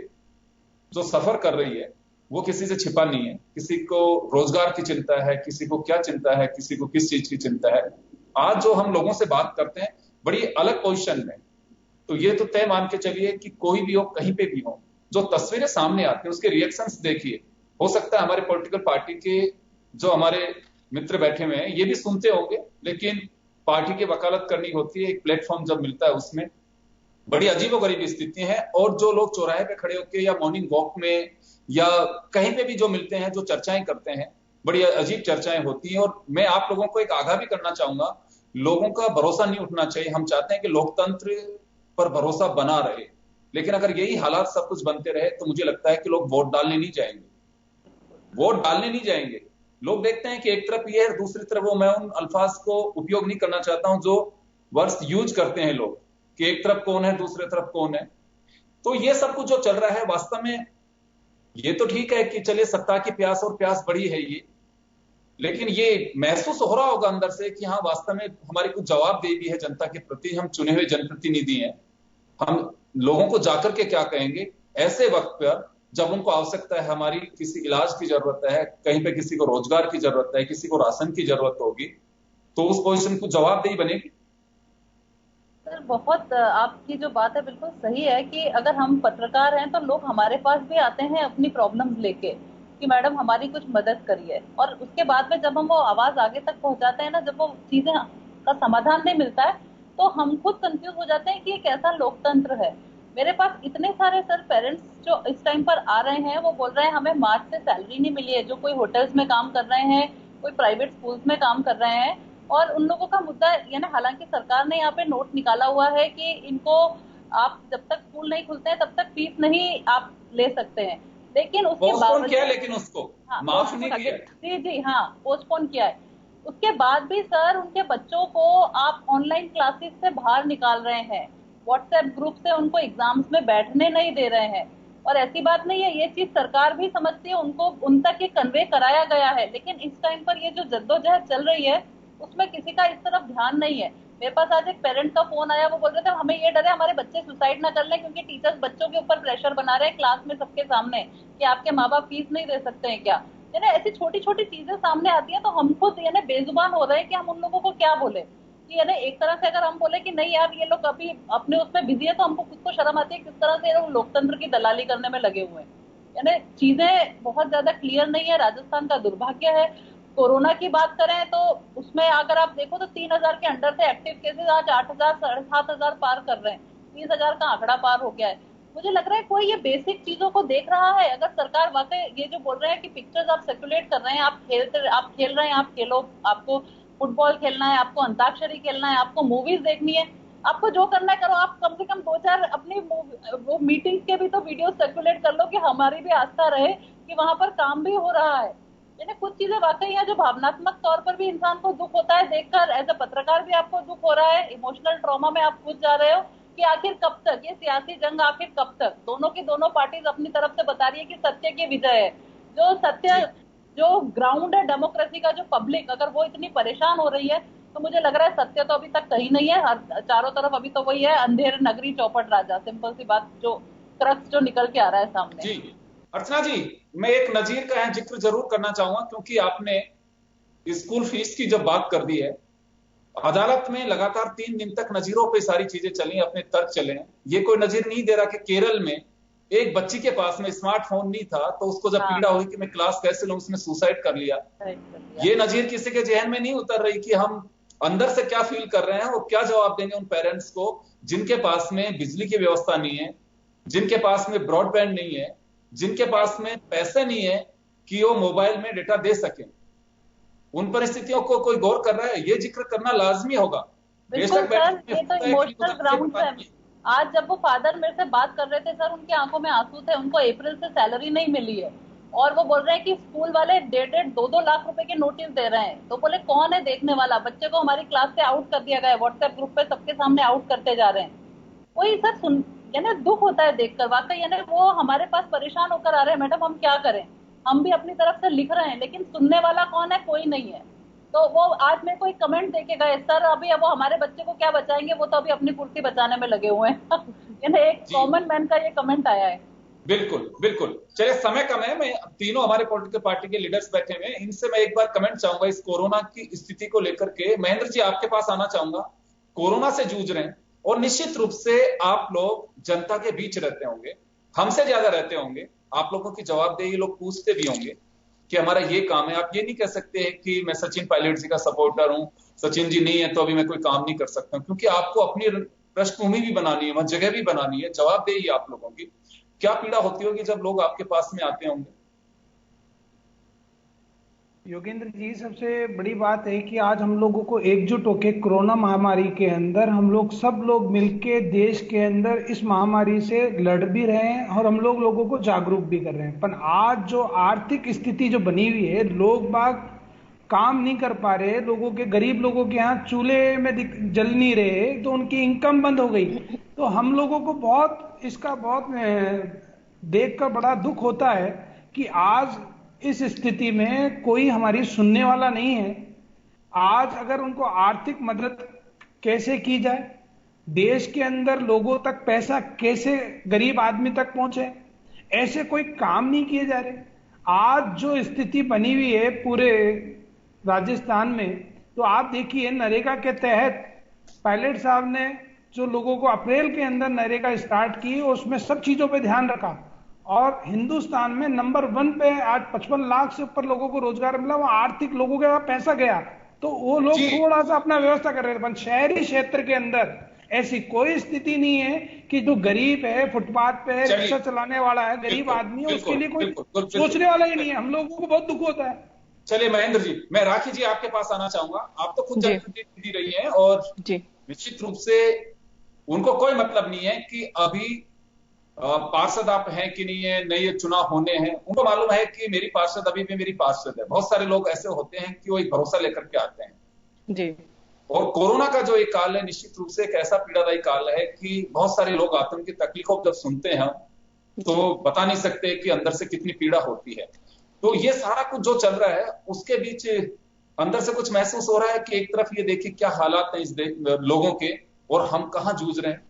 जो सफर कर रही है वो किसी से छिपा नहीं है। किसी को रोजगार की चिंता है, किसी को क्या चिंता है, किसी को किस चीज की चिंता है। आज जो हम लोगों से बात करते हैं बड़ी अलग पोजीशन में, तो ये तो तय मान के चलिए कि कोई भी हो, कहीं पे भी हो, जो तस्वीरें सामने आती हैं उसके रिएक्शंस देखिए। हो सकता है हमारे पॉलिटिकल पार्टी के जो हमारे मित्र बैठे हुए हैं ये भी सुनते होंगे, लेकिन पार्टी की वकालत करनी होती है, एक प्लेटफॉर्म जब मिलता है उसमें बड़ी अजीबोगरीब स्थिति है। और जो लोग चौराहे पे खड़े होकर या मॉर्निंग वॉक में या कहीं पे भी जो मिलते हैं, जो चर्चाएं करते हैं, बड़ी अजीब चर्चाएं होती हैं। और मैं आप लोगों को एक आगाह भी करना चाहूंगा, लोगों का भरोसा नहीं उठना चाहिए। हम चाहते हैं कि लोकतंत्र पर भरोसा बना रहे, लेकिन अगर यही हालात सब कुछ बनते रहे तो मुझे लगता है कि लोग वोट डालने नहीं जाएंगे। वोट डालने नहीं जाएंगे। लोग देखते हैं कि एक तरफ ये है, दूसरी तरफ वो। मैं उन अल्फाज को उपयोग नहीं करना चाहता हूं जो वर्ड्स यूज करते हैं लोग कि एक तरफ कौन है, दूसरी तरफ कौन है। तो ये सब कुछ जो चल रहा है वास्तव में ये तो ठीक है कि चलिए सत्ता की प्यास और प्यास बड़ी है ये, लेकिन ये महसूस हो रहा होगा अंदर से कि हाँ वास्तव में हमारी कुछ जवाबदेही भी है जनता के प्रति। हम चुने हुए जनप्रतिनिधि हैं, हम लोगों को जाकर के क्या कहेंगे ऐसे वक्त पर जब उनको आवश्यकता है, हमारी किसी इलाज की जरूरत है, कहीं पे किसी को रोजगार की जरूरत है, किसी को राशन की जरूरत होगी, तो उस पोजीशन को जवाबदेही बनेगी। सर बहुत आपकी जो बात है बिल्कुल सही है कि अगर हम पत्रकार हैं तो लोग हमारे पास भी आते हैं अपनी प्रॉब्लम्स लेके कि मैडम हमारी कुछ मदद करिए, और उसके बाद में जब हम वो आवाज आगे तक पहुंचाते हैं ना, जब वो चीजें का समाधान नहीं मिलता है तो हम खुद कंफ्यूज हो जाते हैं कि ये कैसा लोकतंत्र है। मेरे पास इतने सारे सर पेरेंट्स जो इस टाइम पर आ रहे हैं, वो बोल रहे हैं हमें मार्च से सैलरी नहीं मिली है, जो कोई होटल्स में काम कर रहे हैं, कोई प्राइवेट स्कूल्स में काम कर रहे हैं। और उन लोगों का मुद्दा यानी हालांकि सरकार ने यहाँ पे नोट निकाला हुआ है कि इनको आप जब तक स्कूल नहीं खुलते हैं तब तक फीस नहीं आप ले सकते हैं, लेकिन उसके पोस्टपोन किया, लेकिन उसको माफ नहीं किया। जी जी हाँ, पोस्टपोन किया है। उसके बाद भी सर उनके बच्चों को आप ऑनलाइन क्लासेस से बाहर निकाल रहे हैं, व्हाट्सएप ग्रुप से उनको एग्जाम्स में बैठने नहीं दे रहे हैं। और ऐसी बात नहीं है, ये चीज सरकार भी समझती है, उनको उन तक ये कन्वे कराया गया है, लेकिन इस टाइम पर ये जो जद्दोजहद चल रही है उसमें किसी का इस तरफ ध्यान नहीं है। मेरे पास आज एक पेरेंट का फोन आया, वो बोल रहे थे हमें ये डर है हमारे बच्चे सुसाइड ना कर लें क्योंकि टीचर्स बच्चों के ऊपर प्रेशर बना रहे हैं क्लास में सबके सामने कि आपके माँ बाप फीस नहीं दे सकते हैं क्या। यानी ऐसी छोटी छोटी चीजें सामने आती हैं तो हम खुद यानी बेजुबान हो रहे हैं कि हम उन लोगों को क्या बोले। कि यानी एक तरह से अगर हम बोले कि नहीं यार ये लोग अभी अपने उसमें बिजी है, तो हमको खुद को शर्म आती है किस तरह से ये लोग लोकतंत्र की दलाली करने में लगे हुए हैं। यानी चीजें बहुत ज्यादा क्लियर नहीं है। राजस्थान का दुर्भाग्य है। कोरोना की बात करें तो उसमें अगर आप देखो तो 3000 के अंडर थे एक्टिव केसेस, आज 8000 7,500 पार कर रहे हैं, 30,000 का आंकड़ा पार हो गया है। मुझे लग रहा है कोई ये बेसिक चीजों को देख रहा है। अगर सरकार वाकई ये जो बोल रहे हैं कि पिक्चर्स आप सर्कुलेट कर रहे हैं, आप खेल रहे हैं, आप खेलो, आपको फुटबॉल खेलना है, आपको अंताक्षरी खेलना है, आपको मूवीज देखनी है, आपको जो करना है करो, आप कम से कम 2-4 अपनी वो मीटिंग्स के भी तो वीडियो सर्कुलेट कर लो कि हमारी भी आस्था रहे कि वहां पर काम भी हो रहा है। यानी कुछ चीजें वाकई है जो भावनात्मक तौर पर भी इंसान को दुख होता है देखकर। एज अ पत्रकार भी आपको दुख हो रहा है, इमोशनल ट्रॉमा में आप खुद जा रहे हो कि आखिर कब तक ये सियासी जंग, आखिर कब तक। दोनों की दोनों पार्टीज अपनी तरफ से बता रही है कि सत्य की विजय है। जो सत्य, जो ग्राउंड है डेमोक्रेसी का, जो पब्लिक अगर वो इतनी परेशान हो रही है तो मुझे लग रहा है सत्य तो अभी तक कहीं नहीं है। चारों तरफ अभी तो वही है, अंधेर नगरी चौपट राजा, सिंपल सी बात, जो क्रक्स जो निकल के आ रहा है सामने। जी अर्चना जी, मैं एक नजीर का जिक्र जरूर करना चाहूंगा, क्योंकि आपने स्कूल फीस की जब बात कर दी है, अदालत में लगातार 3 दिन तक नजीरों पे सारी चीजें चली, अपने तर्क चले हैं। ये कोई नजीर नहीं दे रहा कि केरल में एक बच्ची के पास में स्मार्टफोन नहीं था तो उसको जब पीड़ा हुई कि मैं क्लास कैसे लूं, उसने सुसाइड कर लिया। ये नजीर किसी के जहन में नहीं उतर रही कि हम अंदर से क्या फील कर रहे हैं और क्या जवाब देंगे उन पेरेंट्स को जिनके पास में बिजली की व्यवस्था नहीं है, जिनके पास में ब्रॉडबैंड नहीं है, जिनके पास में पैसे नहीं है कि वो मोबाइल में डेटा दे सके। उन परिस्थितियों को कोई गौर कर रहा है? ये जिक्र करना लाजमी होगा। बिल्कुल सर, ये तो इमोशनल ग्राउंड है। आज जब वो फादर मेरे से बात कर रहे थे सर, उनकी आंखों में आंसू थे। उनको अप्रैल से सैलरी नहीं मिली है और वो बोल रहे हैं कि स्कूल वाले 1.5-2 लाख रुपए के नोटिस दे रहे हैं। तो बोले कौन है देखने वाला? बच्चे को हमारी क्लास से आउट कर दिया गया है, व्हाट्सएप ग्रुप पे सबके सामने आउट करते जा रहे हैं। वही सर सुन, यानी दुख होता है देखकर वाकई। यानी वो हमारे पास परेशान होकर आ रहे हैं, मैडम हम क्या करें, हम भी अपनी तरफ से लिख रहे हैं, लेकिन सुनने वाला कौन है? कोई नहीं है। तो वो आज मेरे को एक कमेंट देके गए, सर अभी अब वो हमारे बच्चे को क्या बचाएंगे, वो तो अभी अपनी कुर्सी बचाने में लगे हुए हैं। यानी एक कॉमन मैन का ये कमेंट आया है। बिल्कुल बिल्कुल। चलिए समय कम है, मैं तीनों हमारे पॉलिटिकल पार्टी के लीडर्स बैठे हुए हैं, इनसे मैं एक बार कमेंट चाहूंगा इस कोरोना की स्थिति को लेकर के। महेंद्र जी आपके पास आना चाहूंगा। कोरोना से जूझ रहे हैं और निश्चित रूप से आप लोग जनता के बीच रहते होंगे, हमसे ज्यादा रहते होंगे, आप लोगों की जवाबदेही लोग पूछते भी होंगे कि हमारा ये काम है। आप ये नहीं कह सकते हैं कि मैं सचिन पायलट जी का सपोर्टर हूं, सचिन जी नहीं है तो अभी मैं कोई काम नहीं कर सकता, क्योंकि आपको अपनी पृष्ठभूमि भी बनानी है, वहां जगह भी बनानी है, जवाबदेही आप लोगों की। क्या पीड़ा होती होगी जब लोग आपके पास में आते होंगे? योगेंद्र जी, सबसे बड़ी बात है कि आज हम लोगों को एकजुट होकर कोरोना महामारी के अंदर हम लोग सब लोग मिलके देश के अंदर इस महामारी से लड़ भी रहे हैं और हम लोगों को जागरूक भी कर रहे हैं। पर आज जो आर्थिक स्थिति जो बनी हुई है, लोग बाग काम नहीं कर पा रहे, लोगों के गरीब लोगों के यहाँ चूल्हे में जल नहीं रहे, तो उनकी इनकम बंद हो गई। तो हम लोगों को बहुत देखकर बड़ा दुख होता है कि आज इस स्थिति में कोई हमारी सुनने वाला नहीं है। आज अगर उनको आर्थिक मदद कैसे की जाए, देश के अंदर लोगों तक पैसा कैसे गरीब आदमी तक पहुंचे, ऐसे कोई काम नहीं किए जा रहे। आज जो स्थिति बनी हुई है पूरे राजस्थान में, तो आप देखिए नरेगा के तहत पायलट साहब ने जो लोगों को अप्रैल के अंदर नरेगा स्टार्ट की, उसमें सब चीजों पे ध्यान रखा और हिंदुस्तान में नंबर 1 पे आज 55 लाख से ऊपर लोगों को रोजगार मिला। वहां आर्थिक लोगों के पास पैसा गया तो वो लोग थोड़ा सा अपना व्यवस्था कर रहे थे। शहरी क्षेत्र के अंदर ऐसी कोई स्थिति नहीं है कि जो गरीब है, फुटपाथ पे है, रिक्शा चलाने वाला है, गरीब आदमी है, उसके लिए कोई सोचने वाला ही नहीं है। हम लोगों को बहुत दुख होता है। चलिए महेंद्र जी, मैं राखी जी आपके पास आना चाहूंगा। आप तो खुद जनप्रतिनिधि रही हैं और निश्चित रूप से उनको कोई मतलब नहीं है कि अभी पार्षद आप हैं कि नहीं है, नए चुनाव होने हैं। उनको मालूम है कि मेरी पार्षद अभी भी मेरी पार्षद है। बहुत सारे लोग ऐसे होते हैं कि वो एक भरोसा लेकर के आते हैं जी। और कोरोना का जो एक काल है, निश्चित रूप से एक ऐसा पीड़ादायी काल है कि बहुत सारे लोग आते हैं, उनकी तकलीफों जब सुनते हैं तो बता नहीं सकते कि अंदर से कितनी पीड़ा होती है। तो ये सारा कुछ जो चल रहा है उसके बीच अंदर से कुछ महसूस हो रहा है कि एक तरफ ये देखिए क्या हालात हैं इस लोगों के और हम कहां जूझ रहे हैं।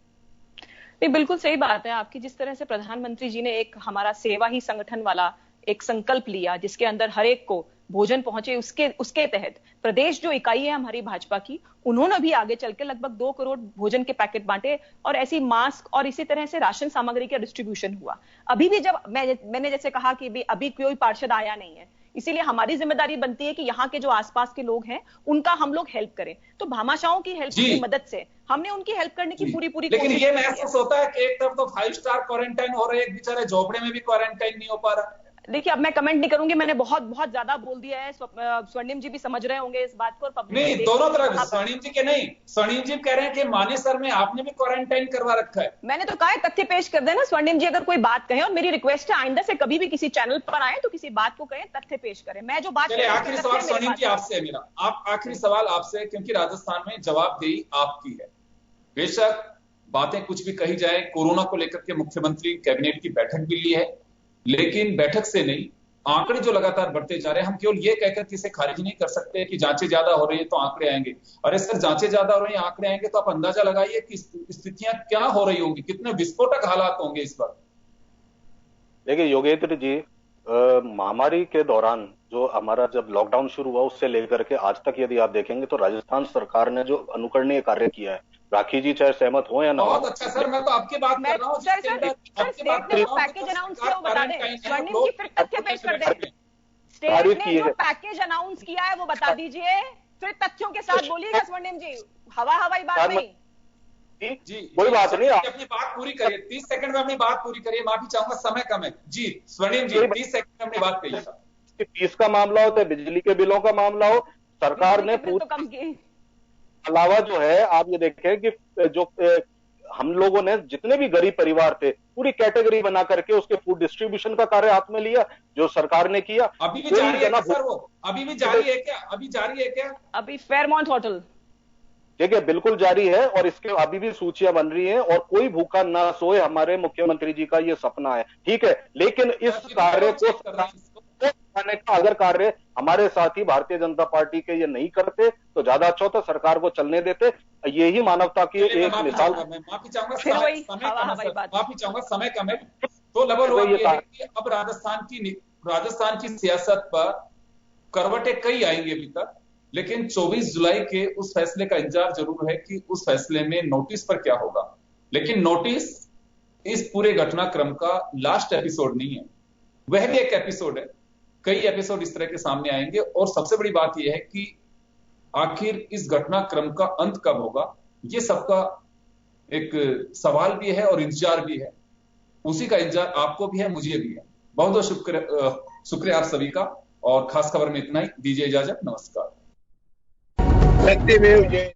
नहीं, बिल्कुल सही बात है आपकी। जिस तरह से प्रधानमंत्री जी ने एक हमारा सेवा ही संगठन वाला एक संकल्प लिया जिसके अंदर हर एक को भोजन पहुंचे, उसके तहत प्रदेश जो इकाई है हमारी भाजपा की, उन्होंने भी आगे चल के लगभग 2 करोड़ भोजन के पैकेट बांटे और ऐसी मास्क और इसी तरह से राशन सामग्री का डिस्ट्रीब्यूशन हुआ। अभी भी जब मैंने जैसे कहा कि अभी कोई पार्षद आया नहीं है, इसीलिए हमारी जिम्मेदारी बनती है कि यहाँ के जो आसपास के लोग हैं उनका हम लोग हेल्प करें। तो भामाशाहों की हेल्प की मदद से हमने उनकी हेल्प करने की पूरी लेकिन ये महसूस होता है कि एक तरफ तो 5 स्टार क्वारंटाइन हो रहे हैं, एक बेचारे झोपड़े में भी क्वारंटाइन नहीं हो पा रहा। देखिए, अब मैं कमेंट नहीं करूंगी, मैंने बहुत ज्यादा बोल दिया है। स्वर्णिम जी भी समझ रहे होंगे इस बात को। नहीं, दोनों तरफ। स्वर्णिम जी के नहीं, स्वर्णिम जी कह रहे हैं कि मानेसर में आपने भी क्वारंटाइन करवा रखा है। मैंने तो कहा है तथ्य पेश कर देना स्वर्णिम जी, अगर कोई बात कहें, और मेरी रिक्वेस्ट है आइंदा से कभी भी किसी चैनल पर आए तो किसी बात को कहें, तथ्य पेश करें। मैं जो बात आखिरी सवाल स्वर्णिम जी आपसे है मेरा, आखिरी सवाल आपसे, क्योंकि राजस्थान में जवाबदेही आपकी है। बेशक बातें कुछ भी कही जाए, कोरोना को लेकर के मुख्यमंत्री कैबिनेट की बैठक भी ली है, लेकिन बैठक से नहीं, आंकड़े जो लगातार बढ़ते जा रहे हैं, हम केवल ये कहकर इसे खारिज नहीं कर सकते कि जांचें ज्यादा हो रही है तो आंकड़े आएंगे। अरे सर, जांचें ज्यादा हो रही है, आंकड़े आएंगे तो आप अंदाजा लगाइए कि स्थितियां क्या हो रही होंगी, कितने विस्फोटक हालात होंगे इस बार। देखिए योगेंद्र जी, महामारी के दौरान जो हमारा जब लॉकडाउन शुरू हुआ उससे लेकर के आज तक यदि आप देखेंगे तो राजस्थान सरकार ने जो अनुकरणीय कार्य किया है, राखी जी चाहे सहमत हो या ना हो। बहुत अच्छा सर, मैं तो आपकी बात कर रहा हूँ। पैकेज अनाउंस किया वो बता दें। स्वर्णिम जी फिर तथ्य पेश कर दें। स्टेट ने जो पैकेज अनाउंस किया है वो बता दीजिए, फिर तथ्यों के साथ बोलिएगा स्वर्णिम जी, हवाई बात नहीं। जी कोई बात नहीं, अपनी बात पूरी करिए। 30 सेकंड में अपनी बात पूरी करिए, माफी चाहूंगा समय कम है। जी स्वर्णिम जी 30 सेकंड में अपनी बात करिएगा। फीस का मामला हो चाहे बिजली के बिलों का मामला हो, सरकार ने पूरी अलावा जो है आप ये देखें कि जो हम लोगों ने जितने भी गरीब परिवार थे पूरी कैटेगरी बना करके उसके फूड डिस्ट्रीब्यूशन का कार्य हाथ में लिया, जो सरकार ने किया। अभी भी जारी है सर? वो अभी भी जारी है क्या? अभी जारी है क्या? अभी फेयरमाउंट होटल देखिए बिल्कुल जारी है और इसके अभी भी सूचियां बन रही हैं और कोई भूखा ना सोए, हमारे मुख्यमंत्री जी का ये सपना है, ठीक है। लेकिन इस कार्य को का अगर कार्य हमारे साथी भारतीय जनता पार्टी के ये नहीं करते तो ज्यादा अच्छा होता, सरकार को चलने देते। यही मानवता की एक मिसाल। माफी चाहूंगा समय कम है। तो लेवल हुआ ये है कि अब राजस्थान की सियासत पर करवटें कई आएंगी अभी तक, लेकिन 24 जुलाई के उस फैसले का इंतजार जरूर है कि उस फैसले में नोटिस पर क्या होगा। लेकिन नोटिस इस पूरे घटनाक्रम का लास्ट एपिसोड नहीं है, वह भी एक एपिसोड है। कई एपिसोड इस तरह के सामने आएंगे और सबसे बड़ी बात यह है कि आखिर इस घटनाक्रम का अंत कब होगा, ये सबका एक सवाल भी है और इंतजार भी है। उसी का इंतजार आपको भी है, मुझे भी है। बहुत बहुत शुक्रिया आप सभी का, और खास खबर में इतना ही। दीजिए इजाजत, नमस्कार। सत्यमेव जयते।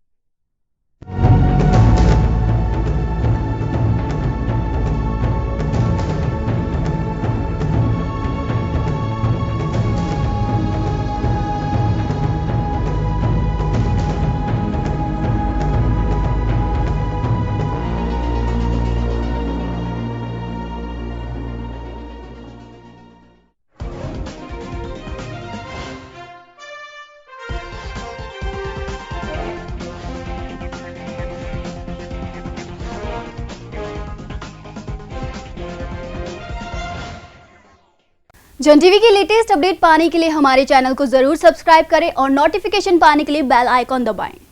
जन टीवी की लेटेस्ट अपडेट पाने के लिए हमारे चैनल को जरूर सब्सक्राइब करें और नोटिफिकेशन पाने के लिए बेल आइकॉन दबाएं।